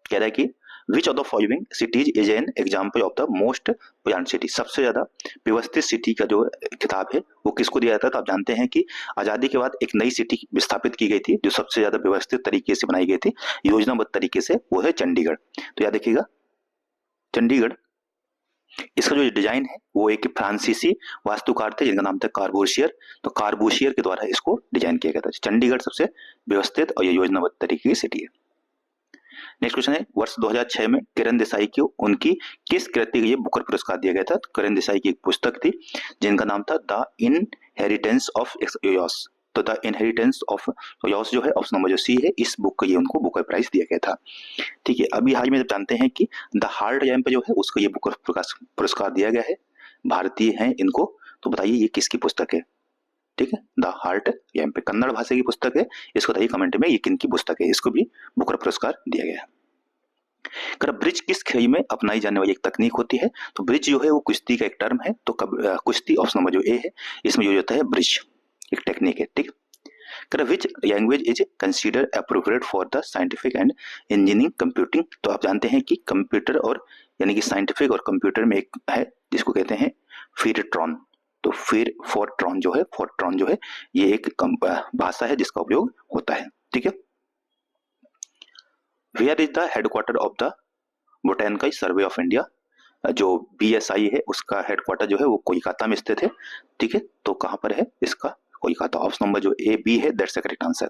कह रहा है कि which of the following cities is an example of the most planned city. सबसे ज्यादा व्यवस्थित सिटी का जो खिताब है वो किसको दिया जाता है। तो आप जानते हैं कि आजादी के बाद एक नई सिटी स्थापित की गई थी जो सबसे ज्यादा व्यवस्थित तरीके से बनाई गई थी, योजनाबद्ध तरीके से, वो है चंडीगढ़। तो याद रखिएगा चंडीगढ़। इसका जो डिजाइन है वो एक फ्रांसीसी वास्तुकार थे जिनका नाम था कार्बूसियर। तो कार्बूसियर के द्वारा इसको डिजाइन किया गया था। चंडीगढ़ सबसे व्यवस्थित और योजनाबद्ध तरीके की सिटी है। नेक्स्ट क्वेश्चन है, वर्ष 2006 में किरण देसाई को उनकी किस कृति के लिए बुकर पुरस्कार दिया गया था। तो किरण देसाई की एक पुस्तक थी जिनका नाम था द इनहेरिटेंस ऑफ योस। तो द इनहेरिटेंस ऑफ योस जो है ऑप्शन नंबर जो सी है, इस बुक के लिए उनको बुकर प्राइज दिया गया था। ठीक है, अभी हाल में जब जानते हैं कि द हार्ट लैम्प जो है उसको ये बुकर पुरस्कार दिया गया है, भारतीय हैं इनको। तो बताइए ये किसकी पुस्तक है। ठीक है, द हार्ट लैम्प कन्नड़ भाषा की पुस्तक है। इसको बताइए कमेंट में ये किन की पुस्तक है, इसको भी बुकर पुरस्कार दिया गया है। ब्रिज किस खेल में अपनाई जाने वाली एक तकनीक होती है। तो ब्रिज जो है वो कुश्ती का एक टर्म है। तो कुश्ती ऑप्शन नंबर जो ए है, इसमें जो होता है ब्रिज एक टेक्निक है। ठीक, which language is consider appropriate for the scientific and engineering computing. तो आप जानते हैं कि कंप्यूटर और यानी कि साइंटिफिक और कंप्यूटर में एक है जिसको कहते हैं फीरट्रॉन। तो फिर फोरट्रॉन जो है ये एक भाषा है जिसका उपयोग होता है। ठीक है, where is the headquarter of the botanical survey of India. जो बीएसआई है उसका हेडक्वार्टर जो है वो कोलकाता में स्थित है। ठीक है, तो कहां पर है इसका, कोलकाता। ऑप्शन नंबर जो ए बी है that's the correct answer.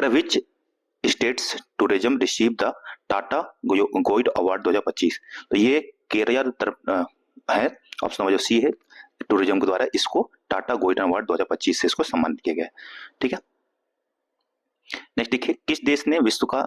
Which states tourism receive the Tata gold award 2025। तो ये केरला तरफ है। ऑप्शन नंबर जो सी है, टूरिज्म के द्वारा इसको टाटा गोल्डन अवार्ड 2025 से इसको सम्मानित किया गया है। ठीक है, नेक्स्ट देखिए, किस देश ने विश्व का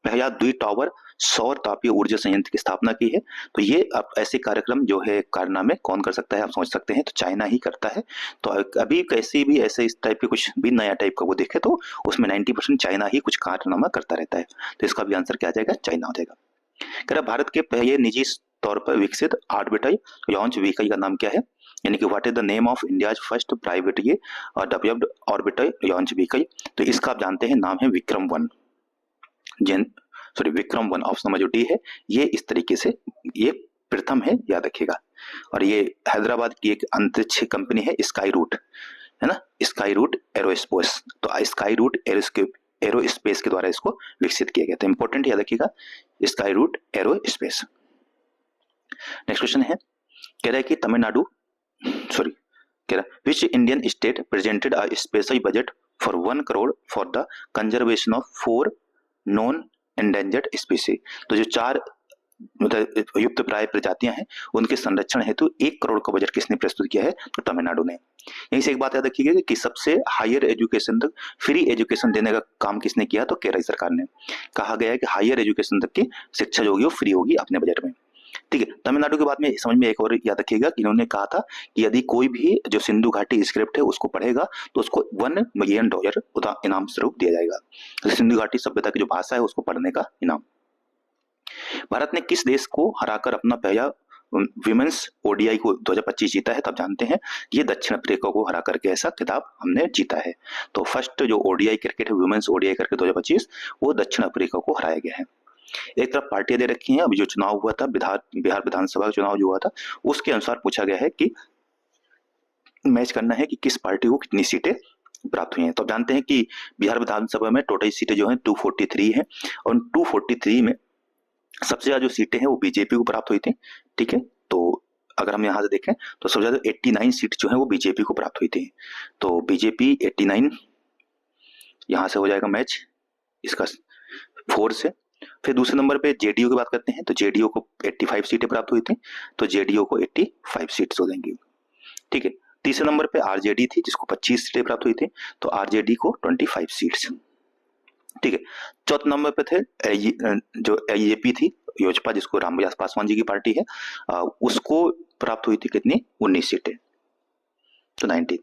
पहला द्विटावर सौर तापीय ऊर्जा संयंत्र की स्थापना की है। तो ये अब ऐसे कार्यक्रम जो है कारनामे कौन कर सकता है, आप समझ सकते हैं। तो चाइना ही करता है। तो अभी कैसे भी ऐसे इस टाइप के कुछ भी नया टाइप का वो देखे तो उसमें 90% चाइना ही कुछ कारनामा करता रहता है। तो इसका भी आंसर क्या आ जाएगा, चाइना हो जाएगा। कह रहा भारत के पहले निजी तौर पर विकसित ऑर्बिटल लॉन्च व्हीकल का नाम क्या है, यानी कि what is the name of India's first private ये डेवलप्ड ऑर्बिटल लॉन्च व्हीकल। तो इसका आप जानते हैं नाम है विक्रम 1। विक्रम 1 ऑप्शन नंबर जो डी है, ये इस तरीके से ये प्रथम है, याद रखिएगा। और ये हैदराबाद की एक अंतरिक्ष कंपनी है स्काई रूट, है ना, स्काई रूट एरोस्पेस। तो स्काई रूट एरोस्पेस के द्वारा इसको विकसित किया गया था। इंपॉर्टेंट याद रखिएगा, Skyroot Aerospace. Next question है, कह रहा है कि तमिलनाडु कह रहा है which Indian state presented a special budget for 1 crore for the conservation of 4 non endangered species. तो जो 4 युक्त प्राय प्रजातियां हैं उनके संरक्षण हेतु 1 करोड़ का बजट किसने प्रस्तुत किया है, तो तमिलनाडु ने। यहीं से एक बात याद रखिएगा कि सबसे हायर एजुकेशन तक फ्री एजुकेशन देने का काम किसने किया, तो केरल सरकार ने। कहा गया है कि हायर एजुकेशन तक की शिक्षा जो होगी वो फ्री होगी अपने बजट में। ठीक है। तमिलनाडु के बाद में समझ में एक और याद रखिएगा कि इन्होंने कहा था कि यदि कोई भी जो सिंधु घाटी स्क्रिप्ट है उसको पढ़ेगा तो उसको $1 मिलियन इनाम स्वरूप दिया जाएगा। तो सिंधु घाटी सभ्यता की जो भाषा है उसको पढ़ने का इनाम। भारत ने किस देश को हराकर अपना पहला विमेंस ओडीआई को 2025 जीता है? तब जानते हैं ये दक्षिण अफ्रीका को हरा करके ऐसा खिताब हमने जीता है। तो फर्स्ट जो ओडीआई क्रिकेट है विमेंस ओडीआई करके 2025 वो दक्षिण अफ्रीका को हराया गया है। एक तरफ पार्टियां दे रखी हैं। अभी जो चुनाव हुआ था बिहार विधानसभा का चुनाव जो हुआ था उसके अनुसार पूछा गया है कि मैच करना है कि किस पार्टी को कितनी सीटें प्राप्त हुई हैं। तो आप जानते हैं कि बिहार विधानसभा में टोटल सीटें जो हैं 243 हैं और 243 में सबसे ज्यादा जो सीटें हैं वो बीजेपी को प्राप्त हुई थी। ठीक है, तो अगर हम यहाँ से देखें तो सबसे ज्यादा 89 सीट जो है वो बीजेपी को प्राप्त हुई थी। तो बीजेपी 89 यहाँ से हो जाएगा मैच इसका 4 से। फिर दूसरे नंबर पे जेडीयू की बात करते हैं तो जेडीयू को 85 सीटें प्राप्त हुई थी, तो जेडीयू को 85 सीट्स हो जाएंगी। ठीक है, तीसरे नंबर पे आरजेडी थी जिसको 25 सीटें प्राप्त हुई थी, तो आरजेडी को 25 सीट्स। ठीक है, चौथे नंबर पे थे जो एजेपी थी योजपा जिसको रामविलास पासवान जी की पार्टी है, उसको प्राप्त हुई थी कितनी 19 सीटें, तो 19।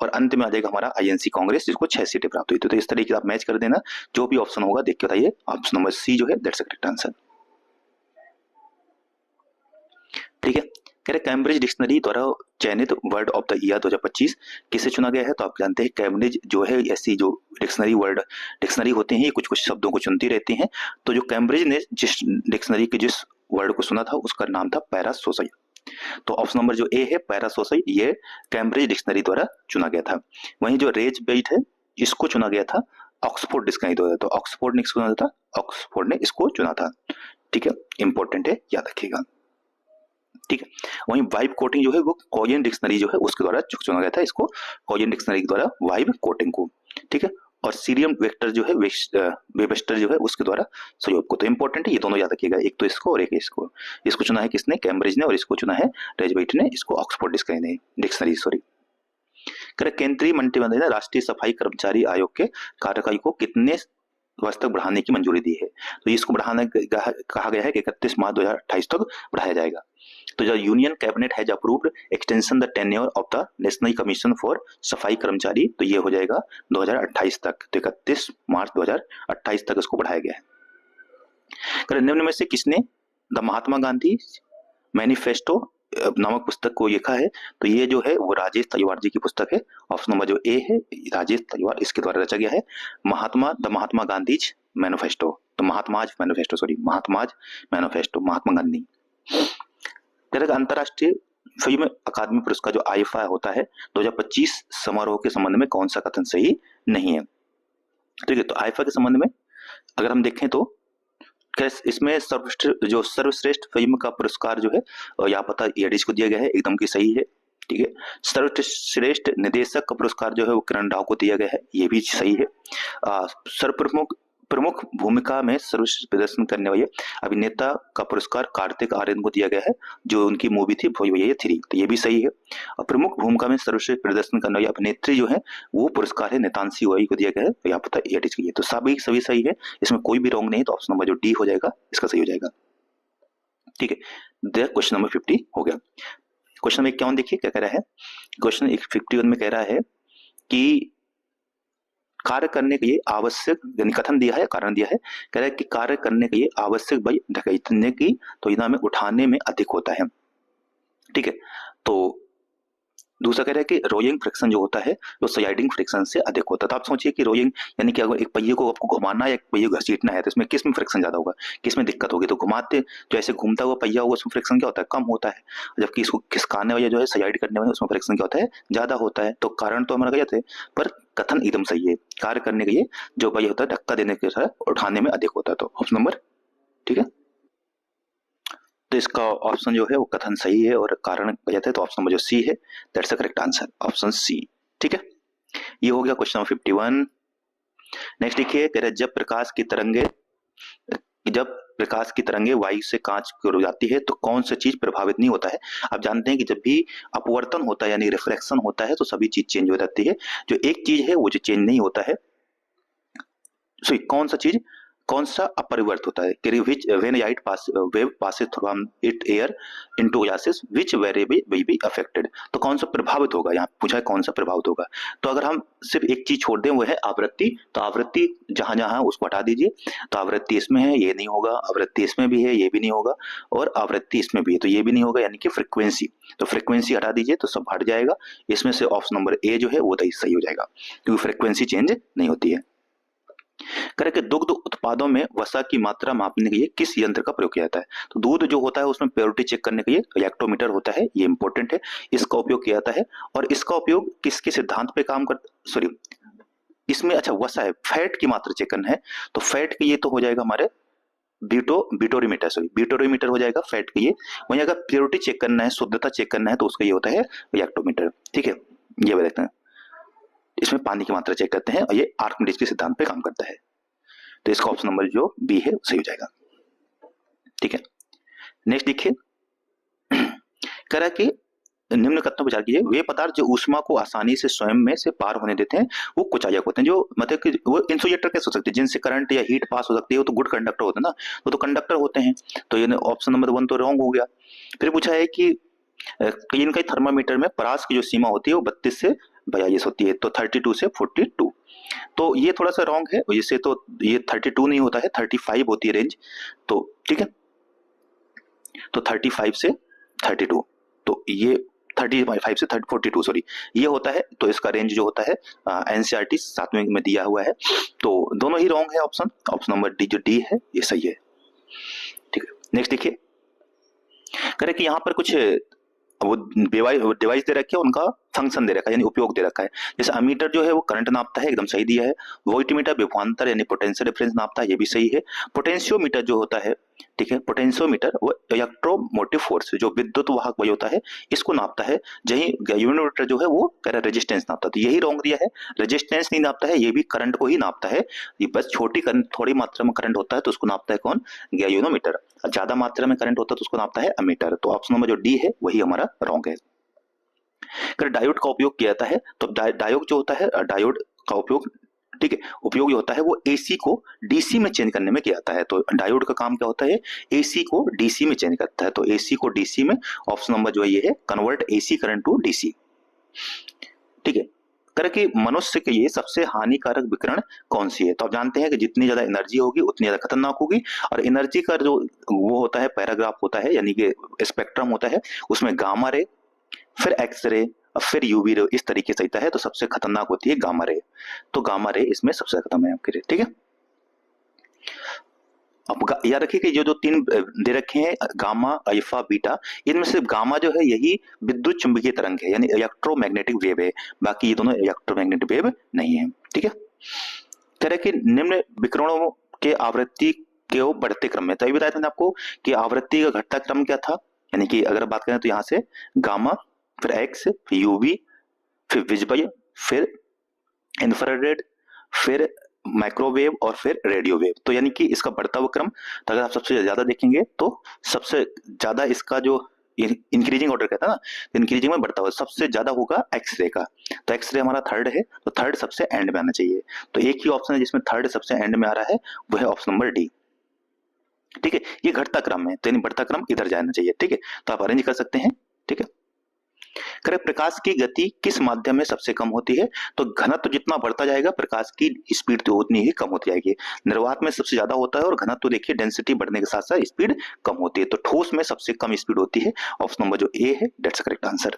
और अंत में आ जाएगा हमारा आईएनसी कांग्रेस जिसको 6 सीटें प्राप्त हुई थी। तो इस तरीके से आप मैच कर देना, जो भी ऑप्शन होगा देख के बताइए। ऑप्शन नंबर सी जो है दैट्स करेक्ट आंसर। ठीक है, कह रहे कैम्ब्रिज डिक्शनरी द्वारा चयनित वर्ड ऑफ द ईयर 2025 किसे चुना गया है? तो आप जानते हैं कैम्ब्रिज जो है ऐसी जो डिक्शनरी होते हैं ये कुछ कुछ शब्दों को चुनती रहती हैं। तो जो कैम्ब्रिज ने जिस डिक्शनरी के जिस वर्ड को सुना था उसका नाम था पैरासोसाई। तो ऑप्शन नंबर जो ए है पैरासोसाई ये कैम्ब्रिज डिक्शनरी द्वारा चुना गया था। वहीं जो रेज बेट है इसको चुना गया था ऑक्सफोर्ड डिक्शनरी द्वारा। तो ऑक्सफोर्ड ने इसको चुना था, ऑक्सफोर्ड ने इसको चुना था। ठीक है, इंपॉर्टेंट है, याद रखिएगा। ठीक है, वहीं वाइब कोटिंग जो है वो कोरियन डिक्शनरी जो है उसके द्वारा चुना गया था, इसको कोरियन डिक्शनरी के द्वारा वाइब कोटिंग को। ठीक है, और सीरियम वेक्टर जो है वेबस्टर जो है उसके द्वारा सहयोग को। तो इंपॉर्टेंट है, ये दोनों याद रखिएगा, एक तो इसको और एक इसको। इसको चुना है किसने? कैम्ब्रिज ने, और इसको चुना है रेजबेट ने, इसको ऑक्सफोर्ड डिक्शनरी सॉरी। केंद्रीय मंत्रिमंडल ने राष्ट्रीय सफाई कर्मचारी आयोग के कार्यकाल को कितने वर्ष तक बढ़ाने की मंजूरी दी है? तो इसको बढ़ाने कहा गया है कि 31 मार्च 2028 तक बढ़ाया जाएगा। तो जो union cabinet has approved extension the tenure of the national commission for सफाई कर्मचारी, तो ये हो जाएगा 2028 तक। तो 31 मार्च 2028 तक इसको बढ़ाया गया है। निम्न में से किसने द महात्मा गांधी मैनिफेस्टो नामक पुस्तक को लिखा है? तो ये जो है वो राजेश तलवार जी की पुस्तक है। ऑप्शन नंबर जो ए है राजेश तलवार, इसके द्वारा रचा गया है महात्मा गांधीज मैनिफेस्टो। तो महात्माज मैनिफेस्टो महात्मा गांधी। अंतरराष्ट्रीय फिल्म अकादमी पुरस्कार जो आईफा होता है 2025 समारोह के संबंध में कौन सा कथन सही नहीं है? ठीक है, तो आईफा के संबंध में अगर हम देखें तो इसमें सर्वश्रेष्ठ फिल्म का पुरस्कार जो है यहाँ पता एडिस को दिया गया है, एकदम की सही है। ठीक है, सर्वश्रेष्ठ निदेशक का पुरस्कार जो है वो किरण राव को दिया गया है, ये भी सही है। प्रमुख भूमिका में सर्वश्रेष्ठ प्रदर्शन करने वाले अभिनेता का पुरस्कार कार्तिक आर्यन को दिया गया है, जो उनकी मूवी थी भोजपुरी 3, तो ये भी सही है। और प्रमुख भूमिका में सर्वश्रेष्ठ प्रदर्शन करने वाली अभिनेत्री जो है वो पुरस्कार है नेतांशी वाई को दिया गया है, तो यहाँ पता एडिस की है। तो सभी सही है, इसमें कोई भी रॉन्ग नहीं, तो ऑप्शन नंबर जो डी हो जाएगा इसका सही हो जाएगा। ठीक है, क्वेश्चन नंबर 50 हो गया। क्वेश्चन नंबर 51 देखिए क्या कह रहा है। क्वेश्चन 51 में कह रहा है कि कार्य करने के लिए आवश्यक यानी कथन दिया है, कारण दिया है, कह रहा है कि कार्य करने के लिए आवश्यक बल ढकेलने की तुलना में उठाने में अधिक होता है। ठीक है, तो दूसरा कह रहा है कि रोइंग फ्रिक्शन जो होता है वो स्लाइडिंग फ्रिक्शन से अधिक होता है। तो आप सोचिए कि रोइंग यानी कि अगर एक पहिए को आपको घुमाना है, एक पहिए को घसीटना है, तो इसमें किस में फ्रिक्शन ज्यादा होगा, किस में दिक्कत होगी? तो घुमाते जो ऐसे घूमता हुआ पहिया होगा उसमें फ्रिक्शन क्या होता है, कम होता है, जबकि इसको खिसकाने वाला जो है स्लाइड करने वाला उसमें फ्रिक्शन क्या होता है, ज्यादा होता है। तो कारण तो हमारा गलत है, पर कथन एकदम सही है। कार्य करने के लिए जो पहिया होता है धक्का देने के साथ उठाने में अधिक होता है, तो ऑप्शन नंबर ठीक है। तो इसका ऑप्शन जो है वो कथन सही है और कारण गलत है, तो ऑप्शन नंबर जो सी है that's the correct answer, option C. ठीक है, ये हो गया क्वेश्चन नंबर 51। नेक्स्ट देखिए, कह रहे जब प्रकाश की तरंगे वायु से कांच की ओर जाती है तो कौन सी चीज प्रभावित नहीं होता है? आप जानते हैं कि जब भी अपवर्तन होता है यानी रिफ्लेक्शन होता है तो सभी चीज चेंज हो जाती है। जो एक चीज है वो जो चेंज नहीं होता है, कौन सा चीज कौन सा अपरिवर्त होता है कि विच when light pass wave passes from it air into gases which variable will be affected. तो कौन सा प्रभावित होगा, यहाँ पूछा है कौन सा प्रभावित होगा। तो अगर हम सिर्फ एक चीज छोड़ दें वो है आवृत्ति, तो आवृत्ति जहां जहां उसको हटा दीजिए। तो आवृत्ति इसमें है, ये नहीं होगा, आवृत्ति इसमें भी है, ये भी नहीं होगा, और आवृत्ति इसमें भी है तो ये भी नहीं होगा, यानी कि फ्रीक्वेंसी। तो फ्रीक्वेंसी हटा दीजिए तो सब हट जाएगा। इसमें से ऑप्शन नंबर ए जो है वो सही हो जाएगा, क्योंकि फ्रीक्वेंसी चेंज नहीं होती है। करें कि दुग्ध उत्पादों में वसा की मात्रा मापने के लिए किस यंत्र का प्रयोग किया जाता है। तो दूध जो होता है उसमें प्योरिटी चेक करने के लिए लैक्टोमीटर होता है, ये इंपॉर्टेंट है, इसका उपयोग किया जाता है। और इसका उपयोग किसके सिद्धांत पे काम कर, सॉरी इसमें अच्छा वसा है, फैट की मात्रा चेक करना है। तो फैट के ये तो हो जाएगा हमारे बिटोरीमीटर, सॉरी बिटोरीमीटर हो जाएगा फैट के लिए। वहीं अगर प्योरिटी चेक करना है, शुद्धता चेक करना है, तो उसका ये होता है लैक्टोमीटर। ठीक है, ये देखते हैं, इसमें पानी की मात्रा चेक करते हैं और ये आर्किमिडीज के सिद्धांत पे काम करता है। तो इसका ऑप्शन नंबर जो बी है सही हो जाएगा। ठीक है, नेक्स्ट देखिए, कह रहा है कि निम्न कथनों पर विचार कीजिए, वे पदार्थ जो ऊष्मा को आसानी से स्वयं में से पार होने देते हैं वो कुचायक होते हैं। जो मतलब कि वो इंसुलेटर कैसे हो सकते हैं, जिनसे करंट या हीट पास हो सकती है, वो तो गुड कंडक्टर होते हैं ना, वो तो कंडक्टर होते हैं। तो ये ऑप्शन नंबर 1 तो रॉन्ग हो गया। फिर पूछा है कि इनका थर्मामीटर में परास की जो सीमा होती है वो 32 से 42 होती है, तो 32 से 42। तो ये थोड़ा सा रॉन्ग है, इससे तो ये 32 नहीं होता है, 35 होती है रेंज। तो ठीक है, तो 35 से 32, तो ये 35 से 42 सॉरी ये होता है। तो इसका रेंज जो होता है एनसीईआरटी 7वें में दिया हुआ है। तो दोनों ही रॉन्ग है, ऑप्शन नंबर डी जो डी है ये सही है। ठीक है, नेक्स्ट देखिए, करें कि यहाँ पर कुछ वो डिवाइस दे रखे है, उनका फंक्शन दे रखा है, यानी उपयोग दे रखा है। जैसे अमीटर जो है वो करंट नापता है, एकदम सही दिया है। वोल्टमीटर विभवांतर यानी पोटेंशियल डिफरेंस नापता है, ये भी सही है। पोटेंशियोमीटर जो होता है, ठीक है, पोटेंशियोमीटर वो इलेक्ट्रोमोटिव फोर्स जो विद्युत वाहक वही होता है, इसको नापता है। जही यूनिमीटर जो है वो कह रहा है रेजिस्टेंस नापता है, तो यही रॉन्ग दिया है, रेजिस्टेंस नहीं नापता है, ये भी करंट को ही नापता है। ये बस छोटी करंट, थोड़ी मात्रा में करंट होता है तो उसको नापता है कौन, गैल्वेनोमीटर। ज्यादा मात्रा में करंट होता है तो उसको नापता है अमीटर। तो ऑप्शन नंबर जो डी है वही हमारा रॉन्ग है। अगर डायोड का उपयोग किया जाता है तो डायोड जो होता है, डायोड का उपयोग, ठीक है, उपयोग जो होता है वो एसी को डीसी में चेंज करने में किया जाता है। तो डायोड का काम क्या होता है, एसी को डीसी में चेंज करता है। तो एसी को डीसी में, ऑप्शन नंबर जो है ये है, convert AC current to DC. ठीक है, कर कि मनुष्य के लिए सबसे हानिकारक विकिरण कौन सी है। तो आप जानते हैं कि जितनी ज्यादा एनर्जी होगी उतनी ज्यादा खतरनाक होगी। और एनर्जी का जो वो होता है पैराग्राफ होता है, यानी कि स्पेक्ट्रम होता है, उसमें गामा रे, फिर एक्सरे, फिर यूवी रे, इस तरीके से होता है। तो सबसे खतरनाक होती है गामा रे, तो गामा रे इसमें सबसे खतरनाक है आपके लिए। ठीक है, अब याद रखिए कि जो 3 दे रखे हैं गामा अल्फा बीटा, इनमें से गामा जो है यही विद्युत चुंबकीय तरंग है, यानी इलेक्ट्रोमैग्नेटिक वेव है, बाकी ये दोनों इलेक्ट्रोमैग्नेटिक वेव नहीं है। ठीक है, कह रहे कि निम्न विकिरणों के आवृत्ति के बढ़ते क्रम में, तो बताया था आपको कि आवृत्ति का घटता क्रम क्या था, यानी कि अगर बात करें तो यहाँ से गामा, फिर एक्स, फिर यूवी, फिर विजिबल, फिर इंफ्रारेड, फिर माइक्रोवेव और फिर रेडियो वेव। तो यानी कि इसका बढ़ता हुआ क्रम, तो अगर आप सबसे ज्यादा देखेंगे तो सबसे ज्यादा इसका जो इंक्रीजिंग ऑर्डर कहता है ना, इंक्रीजिंग में बढ़ता हुआ सबसे ज्यादा होगा एक्सरे का। तो एक्सरे हमारा थर्ड है, तो थर्ड सबसे एंड में आना चाहिए। तो एक ही ऑप्शन है जिसमें थर्ड सबसे एंड में आ रहा है, वो है ऑप्शन नंबर डी। ठीक है, ये घटता क्रम है, तो यानी बढ़ता क्रम इधर जाना चाहिए। ठीक है, तो आप अरेंज कर सकते हैं। ठीक है, करें प्रकाश की गति किस माध्यम में सबसे कम होती है। तो घनत्व जितना बढ़ता जाएगा प्रकाश की स्पीड तो उतनी ही कम होती जाएगी। निर्वात में सबसे ज्यादा होता है और घनत्व देखिए डेंसिटी बढ़ने के साथ साथ स्पीड कम होती है। तो ठोस में सबसे कम स्पीड होती है, ऑप्शन नंबर जो ए है दैट्स करेक्ट आंसर।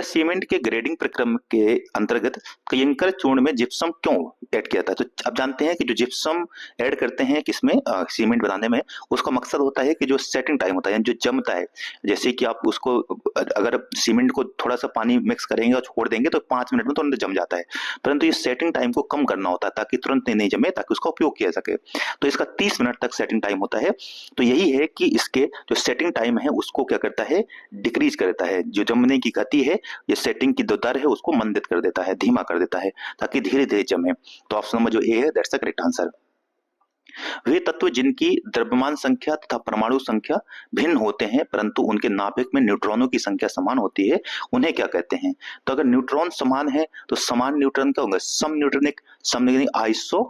सीमेंट के ग्रेडिंग प्रक्रम के अंतर्गत क्लिंकर चूर्ण में जिप्सम क्यों ऐड किया था। तो आप जानते हैं कि जो जिप्सम ऐड करते हैं किसमें, सीमेंट बनाने में, उसका मकसद होता है कि जो सेटिंग टाइम होता है जो जमता है, जैसे कि आप उसको अगर सीमेंट को थोड़ा सा पानी मिक्स करेंगे और छोड़ देंगे तो 5 मिनट में तुरंत जम जाता है, परंतु ये सेटिंग टाइम को कम करना होता है ताकि तुरंत नहीं जमे, ताकि उसका उपयोग किया सके। तो इसका 30 मिनट तक सेटिंग टाइम होता है। तो यही है कि इसके जो सेटिंग टाइम है उसको क्या करता है, डिक्रीज करता है। जो जमने की गति है, ये सेटिंग की जो दर है उसको मंदित कर देता है, धीमा कर देता है, ताकि धीरे धीरे जमे। तो ऑप्शन नंबर जो ए है दैट्स द करेक्ट आंसर। वे तत्व जिनकी द्रव्यमान संख्या तथा परमाणु संख्या भिन्न होते हैं परंतु उनके नाभिक में न्यूट्रॉनों की संख्या समान होती है, उन्हें क्या कहते हैं। तो अगर न्यूट्रॉन समान है तो समान न्यूट्रॉन क्या होंगे, सम न्यूट्रॉनिक, सम आइसो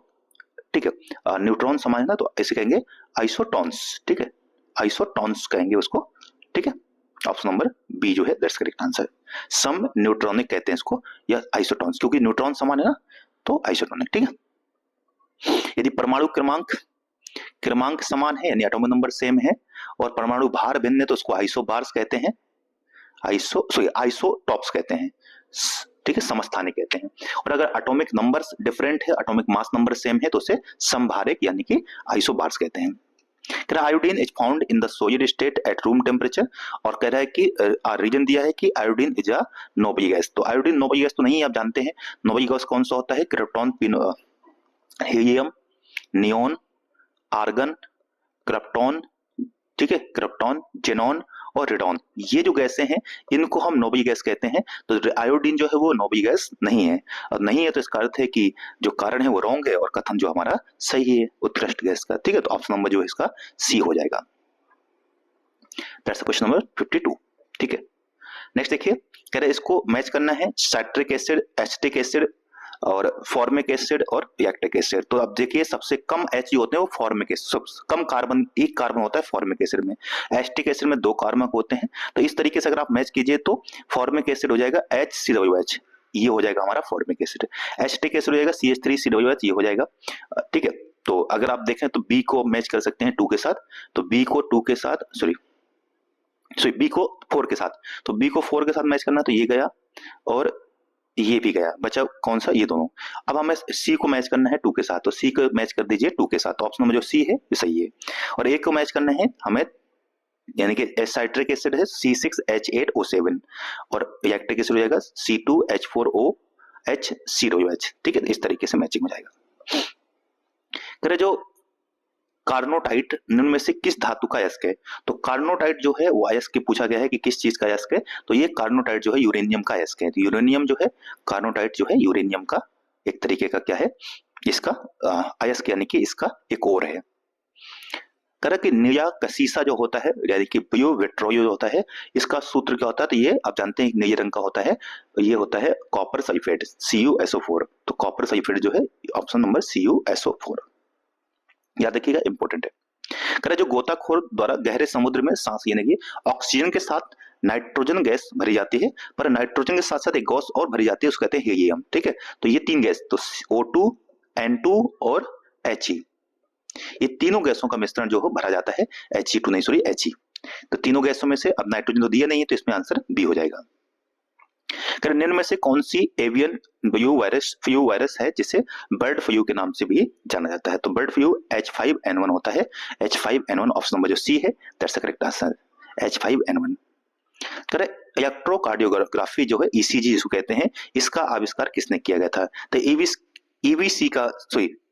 ठीक है, न्यूट्रॉन समान है ना, तो ऐसे कहेंगे आइसोटॉन्स, ठीक है, आइसोटॉन्स कहेंगे उसको, ठीक है। ऑप्शन नंबर बी जो है दैट्स करेक्ट आंसर। सम न्यूट्रॉनिक कहते हैं इसको या आइसोटॉन्स, क्योंकि न्यूट्रॉन समान है ना, तो आइसोटॉनिक, ठीक है। यदि परमाणु क्रमांक समान है यानी एटॉमिक नंबर सेम है और परमाणु भार भिन्न है तो उसको आइसोबार्स कहते हैं, आइसोटॉप्स कहते हैं, ठीक है, समस्थानिक कहते हैं। और अगर एटॉमिक नंबर्स डिफरेंट है, एटॉमिक मास नंबर सेम है तो उसे समभारिक यानी कि आइसोबार्स कहते हैं। कह रहा है iodine is found in the solid state at room temperature, और कह रहा है कि रीजन दिया है कि iodine is a noble gas. तो आयोडीन नोबल गैस तो नहीं, आप जानते हैं नोबल गैस कौन सा होता है, krypton, helium, neon, argon, krypton, ठीक है, क्रिप्टॉन, जेनॉन और रेडॉन, ये जो गैसें हैं इनको हम नोबल गैस कहते हैं। तो आयोडीन जो है वो नोबल गैस नहीं है, और नहीं है तो इसका अर्थ है कि जो कारण है वो रॉन्ग है और कथन जो हमारा सही है उत्कृष्ट गैस का, ठीक है। तो ऑप्शन नंबर जो है इसका सी हो जाएगा। दैट्स क्वेश्चन नंबर 52, ठीक है। नेक्स्ट देखिए, कह रहे इसको मैच करना है साइट्रिक एसिड, एसिटिक एसिड और फॉर्मिक एसिड और लैक्टिक एसिड। तो अब देखिए सबसे कम एच जो होते हैं वो फॉर्मिक एसिड, कम कार्बन, एक कार्बन होता है फॉर्मिक एसिड में, एसिटिक एसिड में 2 कार्बन होते हैं। तो इस तरीके से अगर आप मैच कीजिए तो फॉर्मिक एसिड हो जाएगा HCOOH, ये हो जाएगा हमारा फॉर्मिक एसिड। एसिटिक एसिड हो जाएगा CH3COOH, ये हो जाएगा, ठीक है। तो अगर आप देखें तो बी को मैच कर सकते हैं 2 के साथ, तो बी को 2 के साथ बी को 4 के साथ, तो बी को 4 के साथ मैच करना, तो ये गया और ये भी गया, बचा कौन सा, ये दोनों। अब हमें सी को मैच करना है 2 के साथ, तो सी को मैच कर दीजिए 2 के साथ, तो ऑप्शन नंबर जो सी है ये सही है। और ए को मैच करना है हमें, यानी कि साइट्रिक एसिड है C6H8O7 और लैक्टिक एसिड हो जाएगा C2H4OHCOOH, ठीक है। इस तरीके से मैचिंग हो जाएगा। कह जो कार्नोटाइट निम्न में से किस धातु का अयस्क है, तो कार्नोटाइट जो है वो अयस्क पूछा गया है कि किस चीज का अयस्क है, तो ये कार्नोटाइट जो है यूरेनियम का अयस्क है। तो यूरेनियम जो है, कार्नोटाइट जो है यूरेनियम का एक तरीके का क्या है, इसका अयस्क यानी कि इसका एक और है। कह कि निया कसीसा जो होता है यानी कि ब्यू विट्रोयो जो होता है, इसका सूत्र क्या होता है, तो ये आप जानते हैं नीले रंग का होता है, ये होता है कॉपर सल्फेट CuSO4। तो कॉपर सल्फेट जो है ऑप्शन नंबर CuSO4, याद रखिएगा, इंपॉर्टेंट है। कह जो गोताखोर द्वारा गहरे समुद्र में सांस लेने की ऑक्सीजन के साथ नाइट्रोजन गैस भरी जाती है, पर नाइट्रोजन के साथ साथ एक गैस और भरी जाती है, उसको कहते हैं हीलियम, ठीक है। तो ये 3 गैस, तो O2, N2 और He, ये तीनों गैसों का मिश्रण जो हो भरा जाता है, He2 नहीं सॉरी He। तो तीनों गैसों में से अब नाइट्रोजन तो दिया नहीं है, तो इसमें आंसर बी हो जाएगा। निम्न में से कौन सी एवियन फ्लू वायरस है जिसे बर्ड फ्लू के नाम से भी जाना जाता है, तो बर्ड फ्लू H5N1 होता है, H5N1 ऑप्शन नंबर जो सी है that's the correct answer, H5N1। Electrocardiography जो है ECG जिसको कहते हैं, इसका आविष्कार किसने किया गया था, तो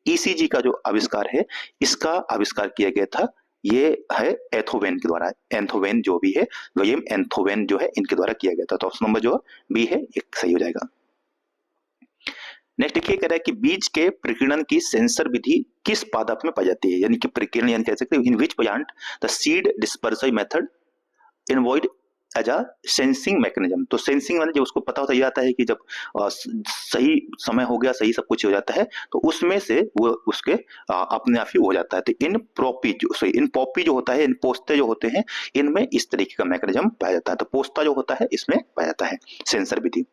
ECG का जो आविष्कार है इसका आविष्कार किया गया था, ये है एथोवेन के द्वारा, एंथोवेन जो भी है विलियम एंथोवेन जो है इनके द्वारा किया गया था। तो ऑप्शन नंबर जो बी है ये सही हो जाएगा। नेक्स्ट देखिए, कह रहा है कि बीज के प्रकीर्णन की सेंसर विधि किस पादप में पाई जाती है, यानी कि प्रकीर्णन यानी कह सकते हैं in which plant the seed dispersal method involved as a sensing mechanism. तो सेंसिंग मतलब जब उसको पता होता जाता है कि जब सही समय हो गया, सही सब कुछ हो जाता है, तो उसमें से वो उसके अपने आप ही हो जाता है। तो इन पॉपी जो होता है, इन पोस्ते जो होते हैं, इनमें इस तरीके का मैकेनिज्म पाया जाता है। तो पोस्ता जो होता है इसमें पाया जाता है सेंसर विधि।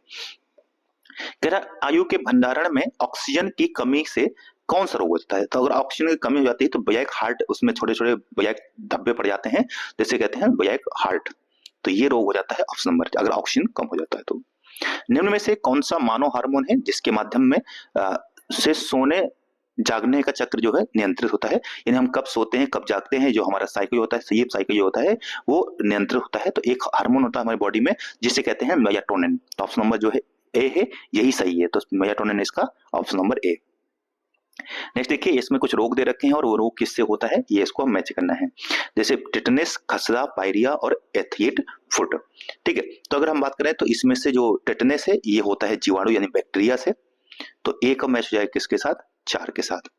कह रहा आयु के भंडारण में ऑक्सीजन की कमी से कौन सा रोग होता है, तो अगर ऑक्सीजन की कमी हो जाती है तो ब्लैक हार्ट, उसमें छोटे छोटे ब्लैक धब्बे पड़ जाते हैं, जैसे कहते हैं ब्लैक हार्ट, तो ये रोग हो जाता है ऑप्शन नंबर, अगर ऑक्सीजन कम हो जाता है तो। निम्न में से कौन सा मानव हार्मोन है जिसके माध्यम में से सोने जागने का चक्र जो है नियंत्रित होता है, यानी हम कब सोते हैं कब जागते हैं, जो हमारा साइकिल होता है, स्लीप साइकिल जो होता है वो नियंत्रित होता है। तो एक हार्मोन होता है हमारी बॉडी में जिसे कहते हैं मेलाटोनिन। तो ऑप्शन नंबर जो है ए है, यही सही है, तो मेलाटोनिन इसका ऑप्शन नंबर ए। नेक्स्ट देखिए, इसमें कुछ रोग दे रखे हैं और वो रोग किससे होता है ये इसको मैच करना है, जैसे टिटनेस, खसरा, पायरिया और एथलीट फुट, ठीक है। तो अगर हम बात करें तो इसमें से जो टिटनेस है ये होता है जीवाणु यानी बैक्टीरिया से, तो ए का मैच हो जाएगा किसके साथ, 4 के साथ।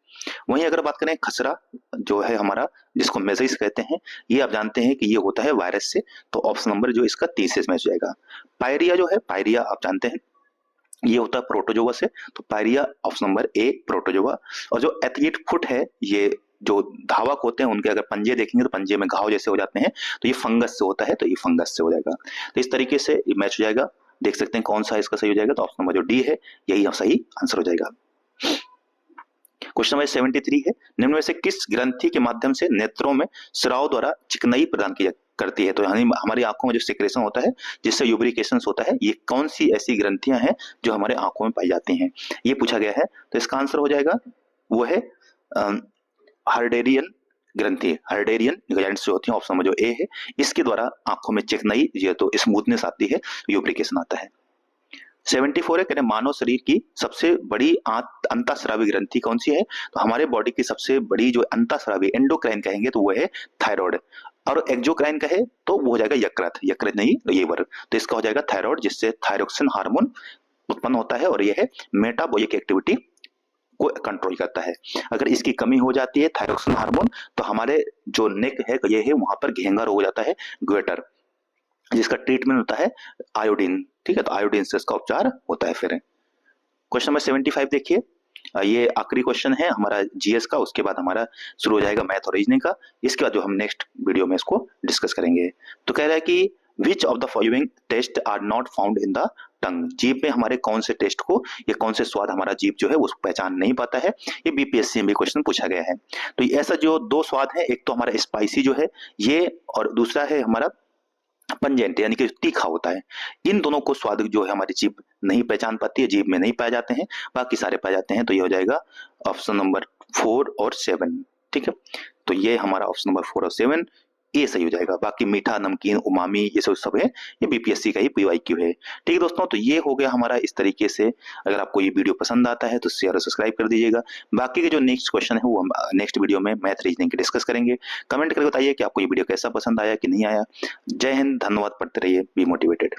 वहीं अगर बात करें खसरा जो है हमारा, जिसको मेजिस कहते हैं, ये आप जानते हैं कि ये होता है वायरस से, तो ऑप्शन नंबर जो इसका 3 से मैच हो जाएगा। पायरिया जो है, पायरिया आप जानते हैं ये होता है प्रोटोजोआ से, तो pyorrhoea option number A protozoa. और जो एथलीट फुट है, ये जो धावक होते हैं उनके अगर पंजे देखेंगे तो पंजे में घाव जैसे हो जाते हैं, तो ये फंगस से होता है, तो ये फंगस से हो जाएगा। तो इस तरीके से ये मैच हो जाएगा। देख सकते हैं कौन सा इसका सही हो जाएगा, तो ऑप्शन नंबर जो डी है यही सही आंसर हो जाएगा। क्वेश्चन नंबर 73 है, निम्न में से किस ग्रंथि के माध्यम से नेत्रों में स्राव द्वारा चिकनाई प्रदान की करती है? तो हमारी आंखों में जो सिक्रेशन होता है जिससे यूब्रिकेशन होता है, ये कौन सी ऐसी ग्रंथियां हैं जो हमारे आंखों में पाई जाती हैं, ये पूछा गया है। तो इसका आंसर हो जाएगा वो है हार्डेरियन ग्रंथि, हार्डेरियन ग्लैंड्स जो होती हैं, ऑप्शन नंबर जो ए है, इसके द्वारा आंखों में चिकनाई ये तो स्मूथनेस आती है, यूब्रिकेशन आता है। 74 है, कहते हैं मानव शरीर की सबसे बड़ी अंतःस्रावी ग्रंथि कौन सी है? तो हमारे बॉडी की सबसे बड़ी जो अंतःस्रावी एंडोक्राइन कहेंगे तो वो है थायराइड, और एक्सोक्राइन कहे तो वो हो जाएगा यकृत, यकृत नहीं ये वर्ग, तो इसका हो जाएगा थायराइड, जिससे थायरोक्सिन हार्मोन उत्पन्न होता है और यह है मेटाबॉलिक एक्टिविटी को कंट्रोल करता है। अगर इसकी कमी हो जाती है थायरोक्सिन हार्मोन, तो हमारे जो नेक है ये है वहां पर घेंगर हो जाता है, ग्वेटर, जिसका ट्रीटमेंट होता है आयोडीन। ठीक है, तो आयोडीन से इसका उपचार होता है। फिर क्वेश्चन नंबर 75 देखिए, ये आखिरी क्वेश्चन है हमारा जीएस का, उसके बाद हमारा शुरू हो जाएगा मैथ और रीजनिंग का। इसके बाद जो हम नेक्स्ट वीडियो में इसको डिस्कस करेंगे। तो कह रहा है कि which of the following taste are not found in the tongue, जीभ में हमारे कौन से टेस्ट को या कौन से स्वाद हमारा जीभ जो है उसको पहचान नहीं पाता है। ये बीपीएससी में भी क्वेश्चन पूछा गया है। तो ऐसा जो दो स्वाद है, एक तो हमारा स्पाइसी जो है ये, और दूसरा है हमारा पंजेंट यानी कि तीखा होता है। इन दोनों को स्वाद जो है हमारी जीभ नहीं पहचान पाती है, जीभ में नहीं पाए जाते हैं, बाकी सारे पाए जाते हैं। तो ये हो जाएगा ऑप्शन नंबर 4 और 7। ठीक है, तो ये हमारा ऑप्शन नंबर 4 और 7 ये सही हो जाएगा। बाकी मीठा, नमकीन, उमामी ये सब है, ये बीपीएससी का ही पीवाईक्यू है। ठीक है दोस्तों, तो ये हो गया हमारा इस तरीके से। अगर आपको ये वीडियो पसंद आता है तो शेयर और सब्सक्राइब कर दीजिएगा। बाकी के जो नेक्स्ट क्वेश्चन है वो हम नेक्स्ट वीडियो में मैथ रीजनिंग के डिस्कस करेंगे। कमेंट करके बताइए कि आपको ये वीडियो कैसा पसंद आया कि नहीं आया। जय हिंद, धन्यवाद, पढ़ते रहिए, बी मोटिवेटेड।